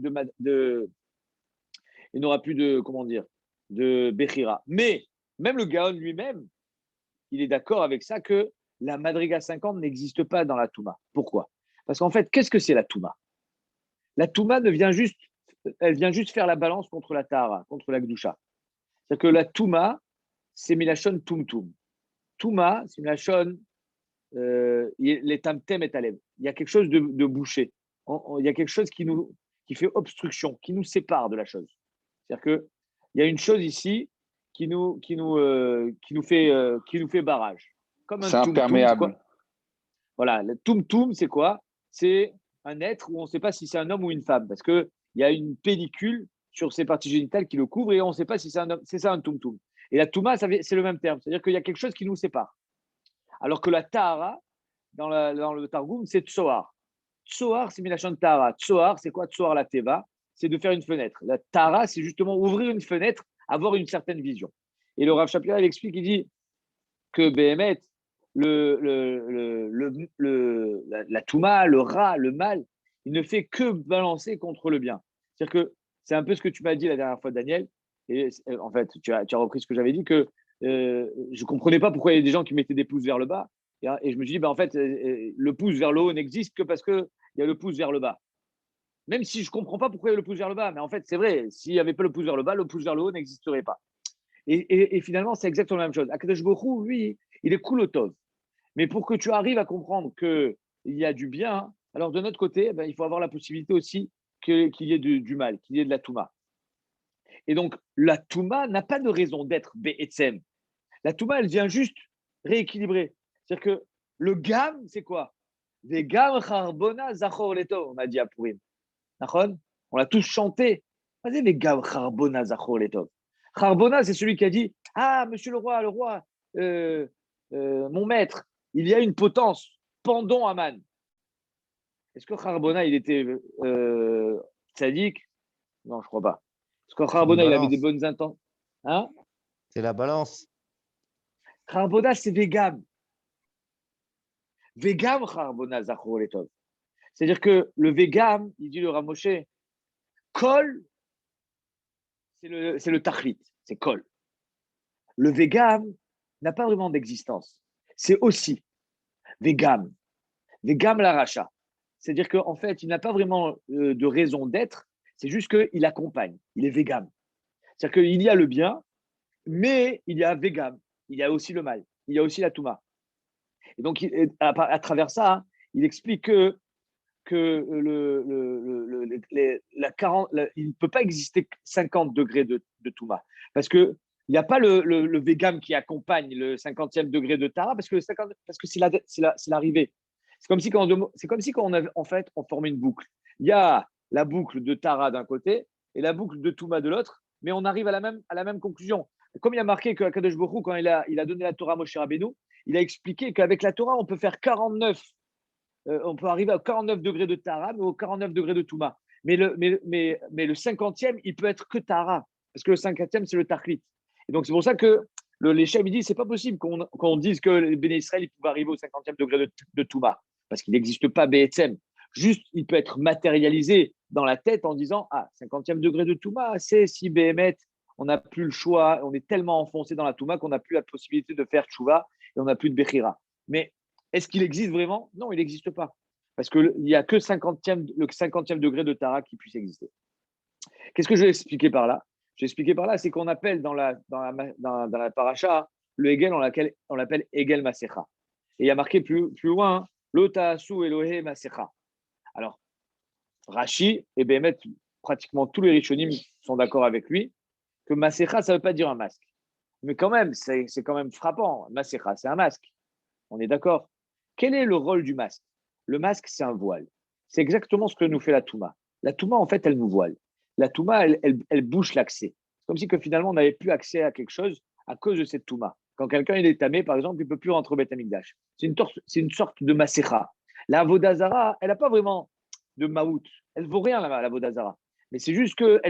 Bechira. Mais même le Gaon lui-même, il est d'accord avec ça que la Madriga 50 n'existe pas dans la Touma. Pourquoi? Parce qu'en fait, qu'est-ce que c'est la Touma? La Touma vient juste faire la balance contre la Tahara, contre la Gdusha. C'est-à-dire que la Touma, c'est Milachon Tumtum. Touma, c'est Milachon les Tamtem et Taleb. Il y a quelque chose de bouché. Il y a quelque chose qui fait obstruction, qui nous sépare de la chose. C'est-à-dire qu'il y a une chose ici qui nous fait barrage. Comme c'est imperméable. Voilà, le tum-tum, c'est quoi? C'est un être où on ne sait pas si c'est un homme ou une femme, parce qu'il y a une pellicule sur ses parties génitales qui le couvre et on ne sait pas si c'est un homme. C'est ça un tum-tum. Et la touma, c'est le même terme, c'est-à-dire qu'il y a quelque chose qui nous sépare. Alors que la tahara, dans le Targum, c'est tsoar. Tsoar, c'est Milachon tahara. Tsoar, c'est quoi? Tsoar la teva, c'est de faire une fenêtre. La tahara, c'est justement ouvrir une fenêtre, avoir une certaine vision. Et le Rav Shapira, il explique, il dit que Béhémet, la touma, le rat, le mal, il ne fait que balancer contre le bien. C'est-à-dire que c'est un peu ce que tu m'as dit la dernière fois, Daniel. Et en fait, tu as repris ce que j'avais dit, que je ne comprenais pas pourquoi il y a des gens qui mettaient des pouces vers le bas. Et je me dis, en fait, le pouce vers le haut n'existe que parce qu'il y a le pouce vers le bas. Même si je ne comprends pas pourquoi il y a le pouce vers le bas. Mais en fait, c'est vrai, s'il n'y avait pas le pouce vers le bas, le pouce vers le haut n'existerait pas. Et finalement, c'est exactement la même chose. Akadosh Borou, lui, il est kulotov. Mais pour que tu arrives à comprendre qu'il y a du bien, alors de notre côté, il faut avoir la possibilité aussi qu'il y ait du mal, qu'il y ait de la touma. Et donc, la touma n'a pas de raison d'être be'etzem. La touma, elle vient juste rééquilibrer. C'est-à-dire que le gam, c'est quoi? Des gam charbona zachor leto, on a dit à Purim. On l'a tous chanté. Vas-y, les gam charbona zachor leto. Charbona, c'est celui qui a dit, ah, monsieur le roi, mon maître, il y a une potence, pendant Aman. Est-ce que Charbona, il était sadique? Non, je crois pas. Est-ce que C'est une Charbona, il avait des balance. bonnes intentions? Hein? C'est la balance. Charbona, c'est Vegam. Vegam Charbona Zachor Letov. C'est-à-dire que le Vegam, il dit le Ramoshe, Kol, c'est le Tachlit, c'est Kol. Le Vegam n'a pas vraiment d'existence. C'est aussi Vegam. Vegam la Racha. C'est-à-dire qu'en fait, il n'a pas vraiment de raison d'être, c'est juste qu'il accompagne, il est Vegam. C'est-à-dire qu'il y a le bien, mais il y a Vegam, il y a aussi le mal, il y a aussi la Touma. Et donc, à travers ça, hein, il explique que il ne peut pas exister 50 degrés de Touma. Parce qu'il n'y a pas le Vegam qui accompagne le 50e degré de Tara, parce que c'est l'arrivée. C'est comme si en fait, on formait une boucle. Il y a la boucle de Tara d'un côté et la boucle de Touma de l'autre, mais on arrive à la même conclusion. Comme il a marqué que Kadosh Baruch Hu, quand il a donné la Torah à Moshe Rabbeinu, il a expliqué qu'avec la Torah, on peut faire 49, on peut arriver à 49 degrés de Tara, mais au 49 degrés de Touma. Mais le 50e, il peut être que Tara, parce que le 50e, c'est le Tachlit. Et donc, c'est pour ça que les Shem, il dit, c'est pas possible qu'on dise que les Béné Israël, ils peuvent arriver au 50e degré de Touma, parce qu'il n'existe pas Be'etzem. Juste, il peut être matérialisé dans la tête en disant, 50e degré de Touma, c'est si Béhémet, on n'a plus le choix, on est tellement enfoncé dans la Touma qu'on n'a plus la possibilité de faire Tchouva et on n'a plus de Bechira. Mais est-ce qu'il existe vraiment? Non, il n'existe pas. Parce qu'il n'y a que le 50e degré de Tara qui puisse exister. Qu'est-ce que je vais expliquer par là? Je vais expliquer par là, c'est qu'on appelle dans la paracha, le Hegel, on l'appelle Hegel Masecha. Et il y a marqué plus loin, L'Otaasu Elohe Masecha. Alors, Rashi et Bémet, pratiquement tous les Rishonim sont d'accord avec lui, que Masecha, ça ne veut pas dire un masque. Mais quand même, c'est quand même frappant. Masecha, c'est un masque. On est d'accord. Quel est le rôle du masque? Le masque, c'est un voile. C'est exactement ce que nous fait la Touma. La Touma, en fait, elle nous voile. La Touma, elle bouche l'accès. C'est comme si que finalement, on n'avait plus accès à quelque chose à cause de cette Touma. Quand quelqu'un est tamé, par exemple, il ne peut plus rentrer au Beth Amikdash. C'est une sorte de Masecha. La Vodazara, elle n'a pas vraiment de Maout. Elle ne vaut rien, la Vodazara. Mais c'est juste qu'elle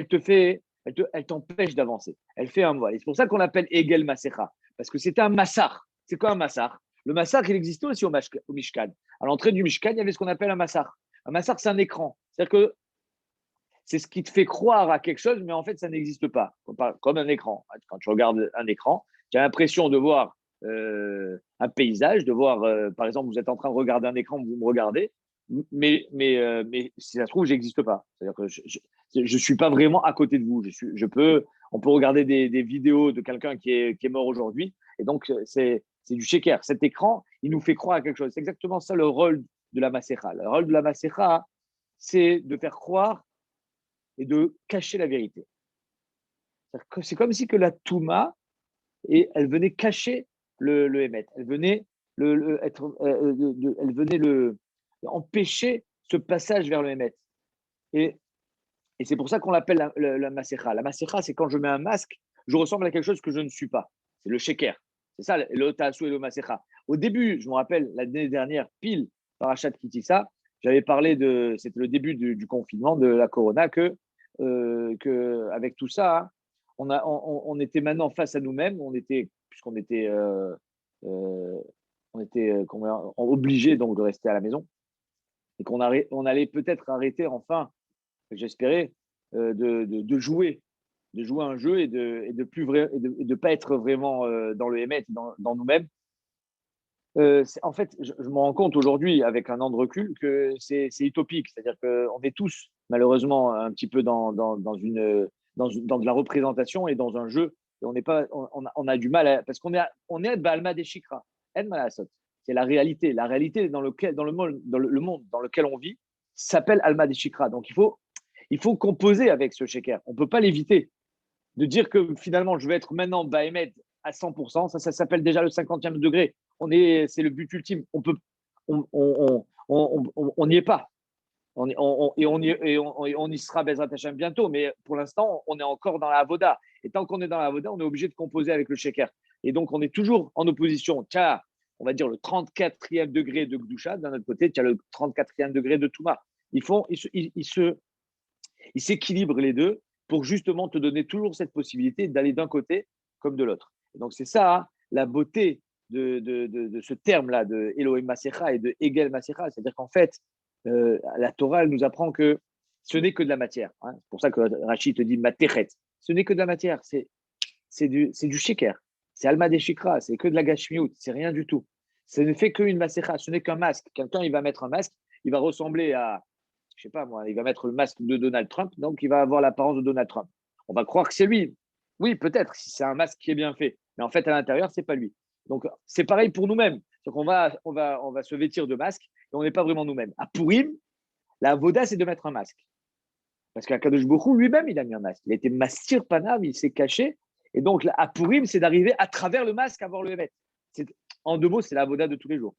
elle t'empêche d'avancer. Elle fait un voile. Et c'est pour ça qu'on l'appelle Hegel Masecha. Parce que c'est un massar. C'est quoi un massar? Le massar, il existait aussi au Mishkan. À l'entrée du Mishkan, il y avait ce qu'on appelle un massar. Un massar, c'est un écran. C'est-à-dire que c'est ce qui te fait croire à quelque chose, mais en fait, ça n'existe pas. Comme un écran. Quand tu regardes un écran, tu as l'impression de voir un paysage, de voir, par exemple, vous êtes en train de regarder un écran, vous me regardez, mais si ça se trouve, j'existe pas. C'est-à-dire que je suis pas vraiment à côté de vous. On peut regarder des vidéos de quelqu'un qui est mort aujourd'hui, et donc c'est du sheker. Cet écran, il nous fait croire à quelque chose. C'est exactement ça le rôle de la Masecha. Le rôle de la Masecha, c'est de faire croire et de cacher la vérité. C'est comme si que la Touma, elle venait cacher le Hémet. Elle venait elle venait empêcher ce passage vers le Hémet. Et c'est pour ça qu'on l'appelle la Masecha. La Masecha, c'est quand je mets un masque, je ressemble à quelque chose que je ne suis pas. C'est le sheker. C'est ça, le Ta'asu et le Masecha. Au début, je me rappelle, l'année dernière, pile, Parashat Kitissa, j'avais parlé c'était le début du confinement, de la Corona, que avec tout ça, hein, on était maintenant face à nous-mêmes, puisqu'on était, obligés donc de rester à la maison, et on allait peut-être arrêter enfin, j'espérais, de jouer un jeu et de pas être vraiment dans le Hémet, dans nous-mêmes. En fait, je me rends compte aujourd'hui, avec un an de recul, que c'est utopique. C'est-à-dire qu'on est tous, malheureusement, un petit peu dans de la représentation et dans un jeu. Et on a du mal, parce qu'on est Balma des Shikra. c'est la réalité. La réalité dans le monde dans lequel on vit s'appelle Alma de Shikra. Donc, il faut composer avec ce sheker. On ne peut pas l'éviter. De dire que finalement, je vais être maintenant Bahemet à 100%, ça s'appelle déjà le 50e degré. C'est le but ultime. On n'y est pas. On y sera Bezrat Hashem bientôt, mais pour l'instant, on est encore dans la Avoda. Et tant qu'on est dans la Avoda, on est obligé de composer avec le sheker. Et donc, on est toujours en opposition. Tu as, on va dire, le 34e degré de Gdusha, d'un autre côté, tu as le 34e degré de Touma. Ils s'équilibrent les deux pour justement te donner toujours cette possibilité d'aller d'un côté comme de l'autre. Et donc, c'est ça, hein, la beauté de ce terme-là, de Elohim Masecha et de Hegel Masecha. C'est-à-dire qu'en fait, la Torah, elle nous apprend que ce n'est que de la matière. Hein. C'est pour ça que Rachid te dit Matechet. Ce n'est que de la matière. C'est du sheker. C'est Alma de Shikra. C'est que de la gashmiout. C'est rien du tout. Ce ne fait qu'une Masecha. Ce n'est qu'un masque. Quelqu'un, il va mettre un masque. Il va ressembler à, je sais pas moi, il va mettre le masque de Donald Trump, donc il va avoir l'apparence de Donald Trump. On va croire que c'est lui. Oui, peut-être, si c'est un masque qui est bien fait. Mais en fait, à l'intérieur, c'est pas lui. Donc, c'est pareil pour nous-mêmes. Donc, on va se vêtir de masque et on n'est pas vraiment nous-mêmes. À Purim, la voda, c'est de mettre un masque. Parce qu'Akadosh Baruch Hu lui-même, il a mis un masque. Il a été mastir panav, il s'est caché. Et donc, à Purim, c'est d'arriver à travers le masque à voir le Hémet. En 2 mots, c'est la voda de tous les jours.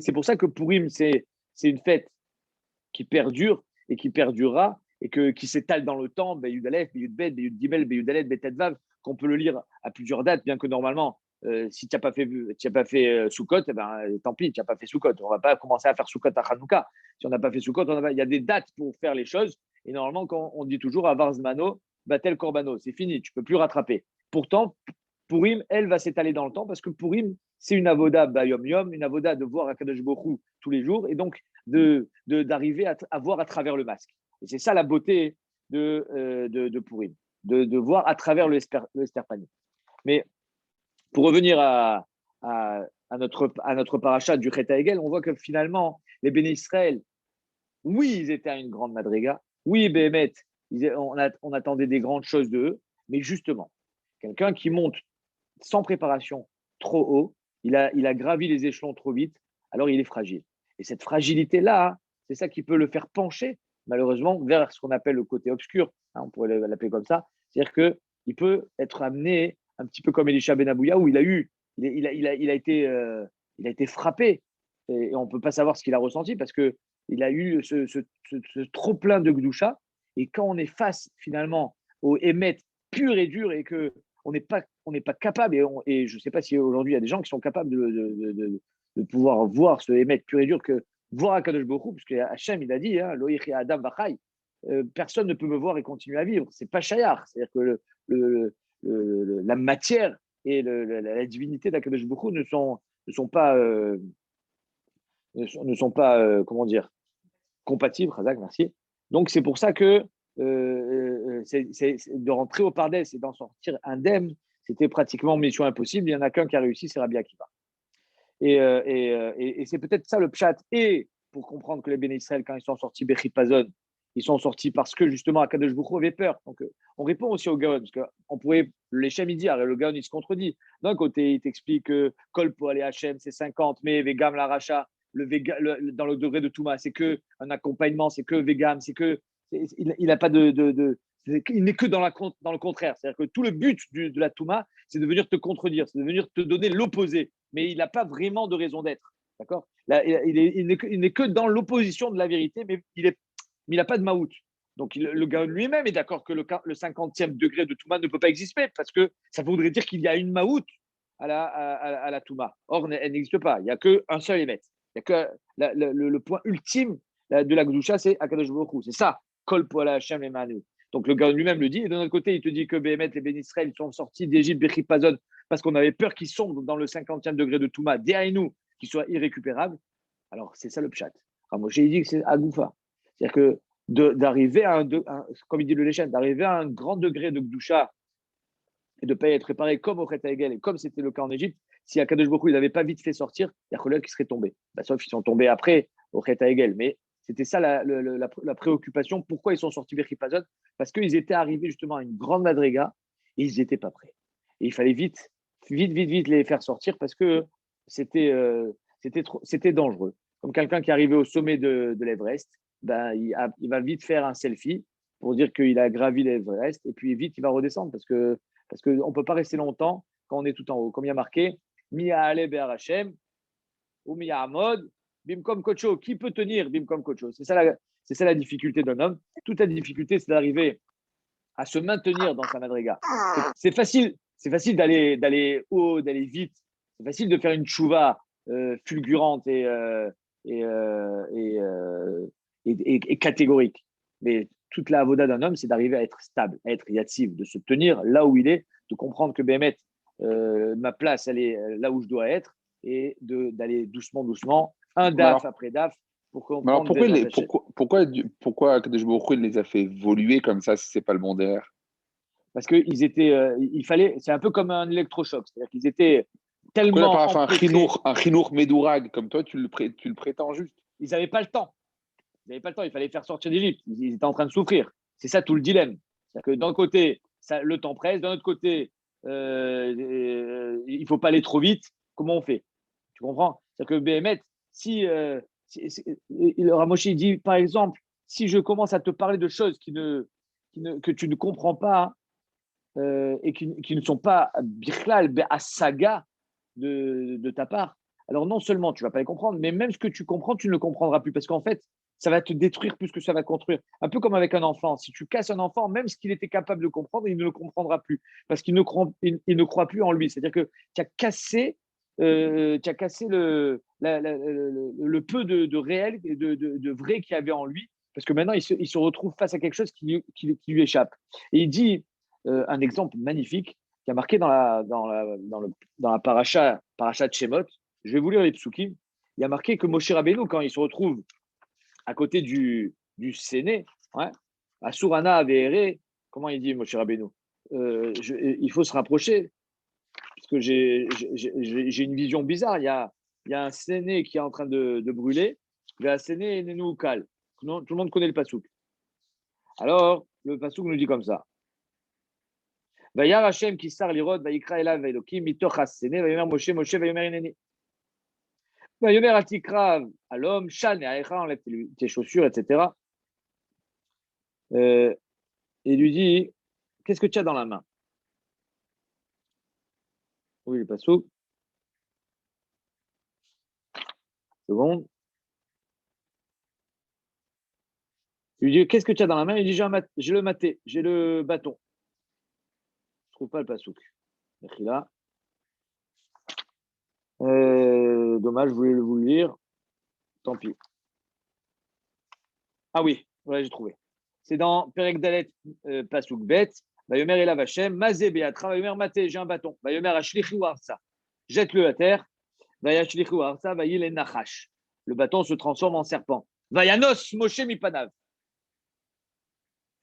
C'est pour ça que Purim, c'est une fête qui perdure et qui perdurera et qui s'étale dans le temps, Beyud Aleph, Beyud Bet, Beyud Gimel, Beyud Dalet, Betet Vav, qu'on peut le lire à plusieurs dates, bien que normalement, si tu n'as pas fait Sukkot, eh ben, tant pis, tu n'as pas fait Sukkot. On ne va pas commencer à faire Sukkot à Hanouka. Si on n'a pas fait Sukkot, il y a des dates pour faire les choses. Et normalement, quand on dit toujours Avar Zmano, Batel Korbano, c'est fini, tu ne peux plus rattraper. Pourtant, Purim, elle va s'étaler dans le temps parce que Purim, c'est une avoda bayom yom, une avoda de voir Akadosh Baruch Hu tous les jours et donc d'arriver à voir à travers le masque. Et c'est ça la beauté de Purim, de voir à travers le sterpani. Mais pour revenir à notre paracha du Chet Hegel, on voit que finalement, les Béné Israël, oui, ils étaient à une grande madriga, oui, Béhémet, on attendait des grandes choses d'eux, mais justement, quelqu'un qui monte sans préparation trop haut, il a gravi les échelons trop vite, alors il est fragile. Et cette fragilité-là, c'est ça qui peut le faire pencher, malheureusement, vers ce qu'on appelle le côté obscur, hein, on pourrait l'appeler comme ça, c'est-à-dire qu'il peut être amené un petit peu comme Elisha Ben Abouya, où il a été frappé, et on ne peut pas savoir ce qu'il a ressenti, parce qu'il a eu ce trop-plein de Gdusha, et quand on est face finalement au Hémet pur et dur, et qu'on n'est pas capable, et je ne sais pas si aujourd'hui il y a des gens qui sont capables de pouvoir voir ce Hémet pur et dur, que voir Akadosh Baruch Hu, parce que Hachem, il a dit, hein, Loïchi Adam Vachai, personne ne peut me voir et continuer à vivre. C'est pas Shayar, c'est-à-dire que la matière et la divinité d'Akadosh Baruch Hu ne sont pas comment dire, compatibles. Razak, merci. Donc c'est pour ça que c'est de rentrer au Pardes et d'en sortir indemne, c'était pratiquement mission impossible. Il n'y en a qu'un qui a réussi, c'est Rabbi Akiva. Et c'est peut-être ça le pshat. Et pour comprendre que les Béné Israël, quand ils sont sortis Bechipazon, ils sont sortis parce que justement Akadosh Baruch Hu avait peur. Donc on répond aussi au Gaon, parce qu'on pourrait, les Shem il dit, le Gaon il se contredit. D'un côté, il t'explique que Kol Poale Hachem c'est 50, mais Vegam la Racha, dans le degré de Touma, c'est que un accompagnement, c'est que Vegam, il n'a pas il n'est que dans le contraire. C'est-à-dire que tout le but de la Touma, c'est de venir te contredire, c'est de venir te donner l'opposé. Mais il n'a pas vraiment de raison d'être. D'accord ? Il n'est que dans l'opposition de la vérité, mais il n'a pas de maout. Donc le Gaon lui-même est d'accord que le 50e degré de Touma ne peut pas exister, parce que ça voudrait dire qu'il y a une maout à la Touma. Or, elle n'existe pas. Il n'y a qu'un seul émet. Il n'y a que le point ultime de la Gdusha, c'est Akadosh Baruch Hu. C'est ça. Kol Poala Hashem Emanu. Donc le Gaon lui-même le dit. Et de notre côté, il te dit que Béhémet et Ben Israël sont sortis d'Égypte, Bechipazon, parce qu'on avait peur qu'ils sombrent dans le 50e degré de Touma, Dehainu, qu'ils soient irrécupérables. Alors, c'est ça le pshat. J'ai dit que c'est Agoufa. C'est-à-dire que d'arriver à comme il dit le Léchen, d'arriver à un grand degré de Gdusha et de ne pas être préparé comme au Chet Hegel et comme c'était le cas en Égypte, si Akadosh Baruch Hu il n'avait pas vite fait sortir, il y a qui serait tombé. Sauf qu'ils sont tombés après au Chet Hegel. Mais c'était ça la préoccupation. Pourquoi ils sont sortis Bechipazon ? Parce qu'ils étaient arrivés justement à une grande madriga et ils n'étaient pas prêts. Et il fallait vite les faire sortir parce que c'était c'était dangereux. Comme quelqu'un qui est arrivé au sommet de l'Everest, ben, il va vite faire un selfie pour dire qu'il a gravi l'Everest et puis vite il va redescendre parce qu'on ne peut pas rester longtemps quand on est tout en haut. Comme il y a marqué, Mia Ale Be'ar Hashem ou Mia Amod, Bimkom Kocho. Qui peut tenir Bimkom Kocho? C'est ça la difficulté d'un homme. Toute la difficulté, c'est d'arriver à se maintenir dans sa madriga. C'est facile d'aller haut, d'aller vite. C'est facile de faire une chouva fulgurante et catégorique. Mais toute la avoda d'un homme, c'est d'arriver à être stable, à être yatsiv, de se tenir là où il est, de comprendre que Bémet, ma place, elle est là où je dois être, et d'aller doucement, un daf après daf, pour Mais alors comprendre. pourquoi Akadosh Baruch Hu, il les a fait évoluer comme ça si c'est pas le bon derrière? Parce qu'ils étaient, il fallait, c'est un peu comme un électrochoc, c'est-à-dire qu'ils étaient Pourquoi il n'a tellement pas fait empêtrés, un chinour médourag comme toi, tu le prétends juste? ils n'avaient pas le temps. Ils n'avaient pas le temps, il fallait faire sortir d'Égypte. Ils étaient en train de souffrir. C'est ça tout le dilemme. C'est-à-dire que d'un côté, le temps presse, d'un autre côté, il ne faut pas aller trop vite. Comment on fait? Tu comprends? C'est-à-dire que Béhémet, le Ramoshi dit, par exemple, si je commence à te parler de choses que tu ne comprends pas et qui ne sont pas Bichlal, à saga de ta part, alors non seulement tu ne vas pas les comprendre, mais même ce que tu comprends, tu ne le comprendras plus parce qu'en fait, ça va te détruire plus que ça va construire. Un peu comme avec un enfant. Si tu casses un enfant, même ce qu'il était capable de comprendre, il ne le comprendra plus parce qu'il ne croit plus en lui. C'est-à-dire que tu as cassé, le peu de réel et de vrai qu'il y avait en lui parce que maintenant, il se retrouve face à quelque chose qui lui échappe. Et il dit un exemple magnifique qui a marqué dans la paracha de Shemot. Je vais vous lire les psukim. Il y a marqué que Moshe Rabbeinu, quand il se retrouve à côté du Séné, ouais, à Surana Avere, comment il dit Moshe Rabbeinu? Il faut se rapprocher, parce que j'ai une vision bizarre. Il y a un Séné qui est en train de brûler, il y a un Séné Nenou Kal. Tout le monde connaît le pasouk. Alors, le pasouk nous dit comme ça. Vayar Hashem ki sar lirod, vayikra elav Elokim, mitoch ha-Séné, vayomer Moshe, Moshe, vayomer Hineni. Vayomer atikrav à l'homme, shal ne'aecha, enlève tes chaussures, etc. Il lui dit, qu'est-ce que tu as dans la main? Oui, le pasouk. Seconde. Il lui dit, qu'est-ce que tu as dans la main? Il dit, j'ai le maté, j'ai le bâton. Je ne trouve pas le pasouk. Là. Dommage, je voulais vous le lire. Tant pis. Ah oui, voilà, j'ai trouvé. C'est dans Perek Dalet Pasouk Bet. Vayomer Elav Hashem, Mazé Beatra, Vayomer Maté, j'ai un bâton. Vayomer Ashlichu Arsa, jette-le à terre. Vayashlichu Arsa, Vayil Nachash. Le bâton se transforme en serpent. Vayanos Moshe Mipanav.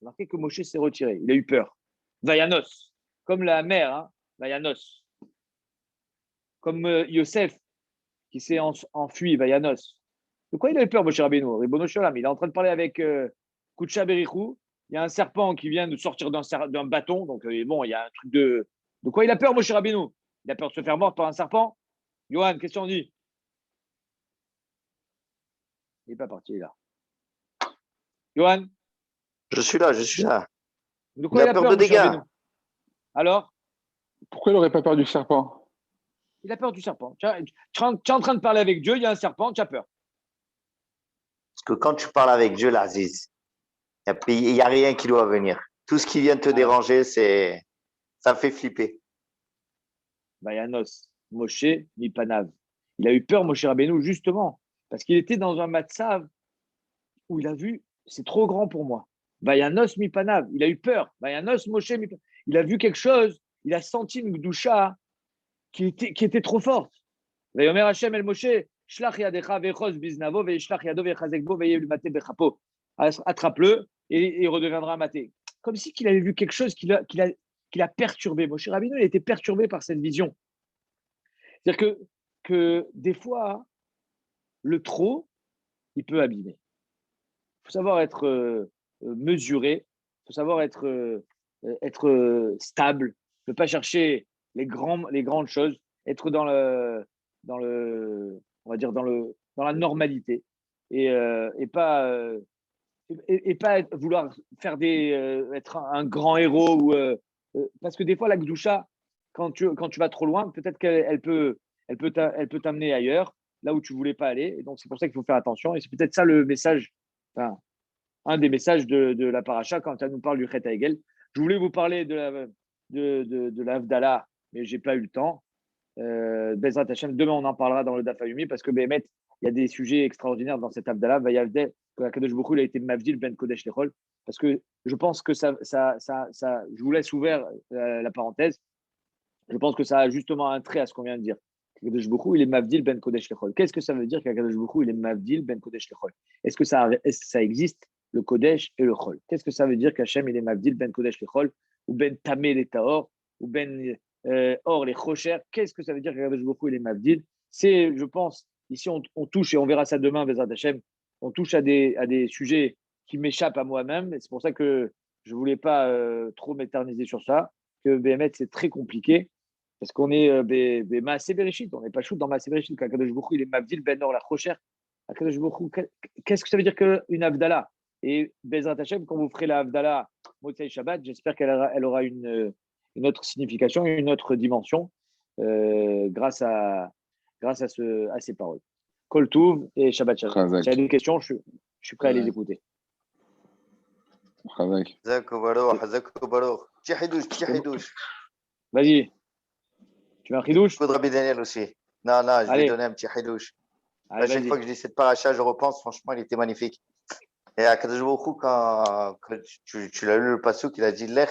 Marqué que Moshe s'est retiré, il a eu peur. Vayanos, comme la mer, hein, Vayanos. Comme Yosef qui s'est enfui, Vayanos. De quoi il a eu peur, Moshe Rabbeinu? Ribono Sholam, il est en train de parler avec Koucha Berichou. Il y a un serpent qui vient de sortir d'un bâton. Donc, bon, il y a un truc de. De quoi il a peur, Moshe Rabbeinu? Il a peur de se faire mordre par un serpent? Johan, qu'est-ce qu'on dit? Il n'est pas parti, là. Johan? Je suis là. De Il quoi il a a peur peur, de Moshe dégâts. Rabbeinu? Alors? Pourquoi il n'aurait pas peur du serpent? Il a peur du serpent. Tu es en train de parler avec Dieu, il y a un serpent, tu as peur. Parce que quand tu parles avec Dieu, l'Aziz, il n'y a rien qui doit venir. Tout ce qui vient te déranger, ça fait flipper. Vayanos, Moshe, Mipanav. Il a eu peur, Moshe Rabbeinu, justement, parce qu'il était dans un matzav où il a vu, c'est trop grand pour moi. Vayanos, Mipanav. Il a eu peur. Vayanos, Moshe, Mipanav. Il a vu quelque chose, il a senti une gdoucha qui était trop forte. Vayomer Hashem el Moshe, Shlach yadecha vechos biznavo, veishlach yado vechazekbo, veyel maté bechapo. Attrape-le et il redeviendra maté. Comme si qu'il avait vu quelque chose qui l'a perturbé. Moshe Rabbeinu, il a été perturbé par cette vision. C'est-à-dire que des fois, le trop, il peut abîmer. Il faut savoir être mesuré, il faut savoir être stable, ne pas chercher les grandes choses, être dans on va dire, dans la normalité et pas vouloir faire être un grand héros parce que des fois la Gdoucha, quand tu vas trop loin, peut-être elle peut t'amener ailleurs, là où tu voulais pas aller. Et donc c'est pour ça qu'il faut faire attention. Et c'est peut-être ça le message, enfin, un des messages de la paracha quand elle nous parle du Chet Hegel. Je voulais vous parler de l'Avdallah, mais j'ai pas eu le temps. Bezrat Hashem, demain on en parlera dans le Daf Yomi parce que Béhémet, il y a des sujets extraordinaires dans cet Avdallah. Vayavdel, que Akadosh Baruch Hu, il a été Mavdil Ben Kodesh Lechol. Parce que je pense que je vous laisse ouvert la parenthèse. Je pense que ça a justement un trait à ce qu'on vient de dire. Akadosh Baruch Hu, il est Mavdil Ben Kodesh Lechol. Qu'est-ce que ça veut dire qu'Akadosh Baruch Hu, il est Mavdil Ben Kodesh Lechol? Est-ce que ça existe, le Kodesh et le Chol? Qu'est-ce que ça veut dire qu'Hachem, il est Mavdil Ben Kodesh Lechol, ou Ben Tamé les Taor, ou Ben Or les Chocher? Qu'est-ce que ça veut dire qu'Akadosh Baruch Hu, il est Mavdil? C'est, je pense, ici on touche, et on verra ça demain, Bezrat Hashem, on touche à des sujets qui m'échappent à moi-même, et c'est pour ça que je ne voulais pas trop m'éterniser sur ça, que BMS, c'est très compliqué, parce qu'on est Maaseh Bereshit, on n'est pas shoot dans Maaseh Bereshit, qu'Akadosh Baruch Hu, il est Mavdil Ben Or la Chocher. Akadosh Baruch Hu, qu'est-ce que ça veut dire qu'une Avdallah? Et Bezrat Hashem, quand vous ferez la Avdallah Motzei Shabbat, j'espère qu'elle aura une autre signification, une autre dimension, grâce à ces paroles. Kol Tuv et Shabbat Shalom. Si y a des questions, je suis prêt à les écouter. Petit Hidouche. Vas-y. Tu veux un Hidouche? Coup de Rabbi Daniel aussi. Non, je vais donner un petit Hidouche. À chaque fois que je lis cette paracha, je repense, franchement, il était magnifique. Et à Kadosh Baruch Hu, quand tu l'as lu le passouk, il a dit Lech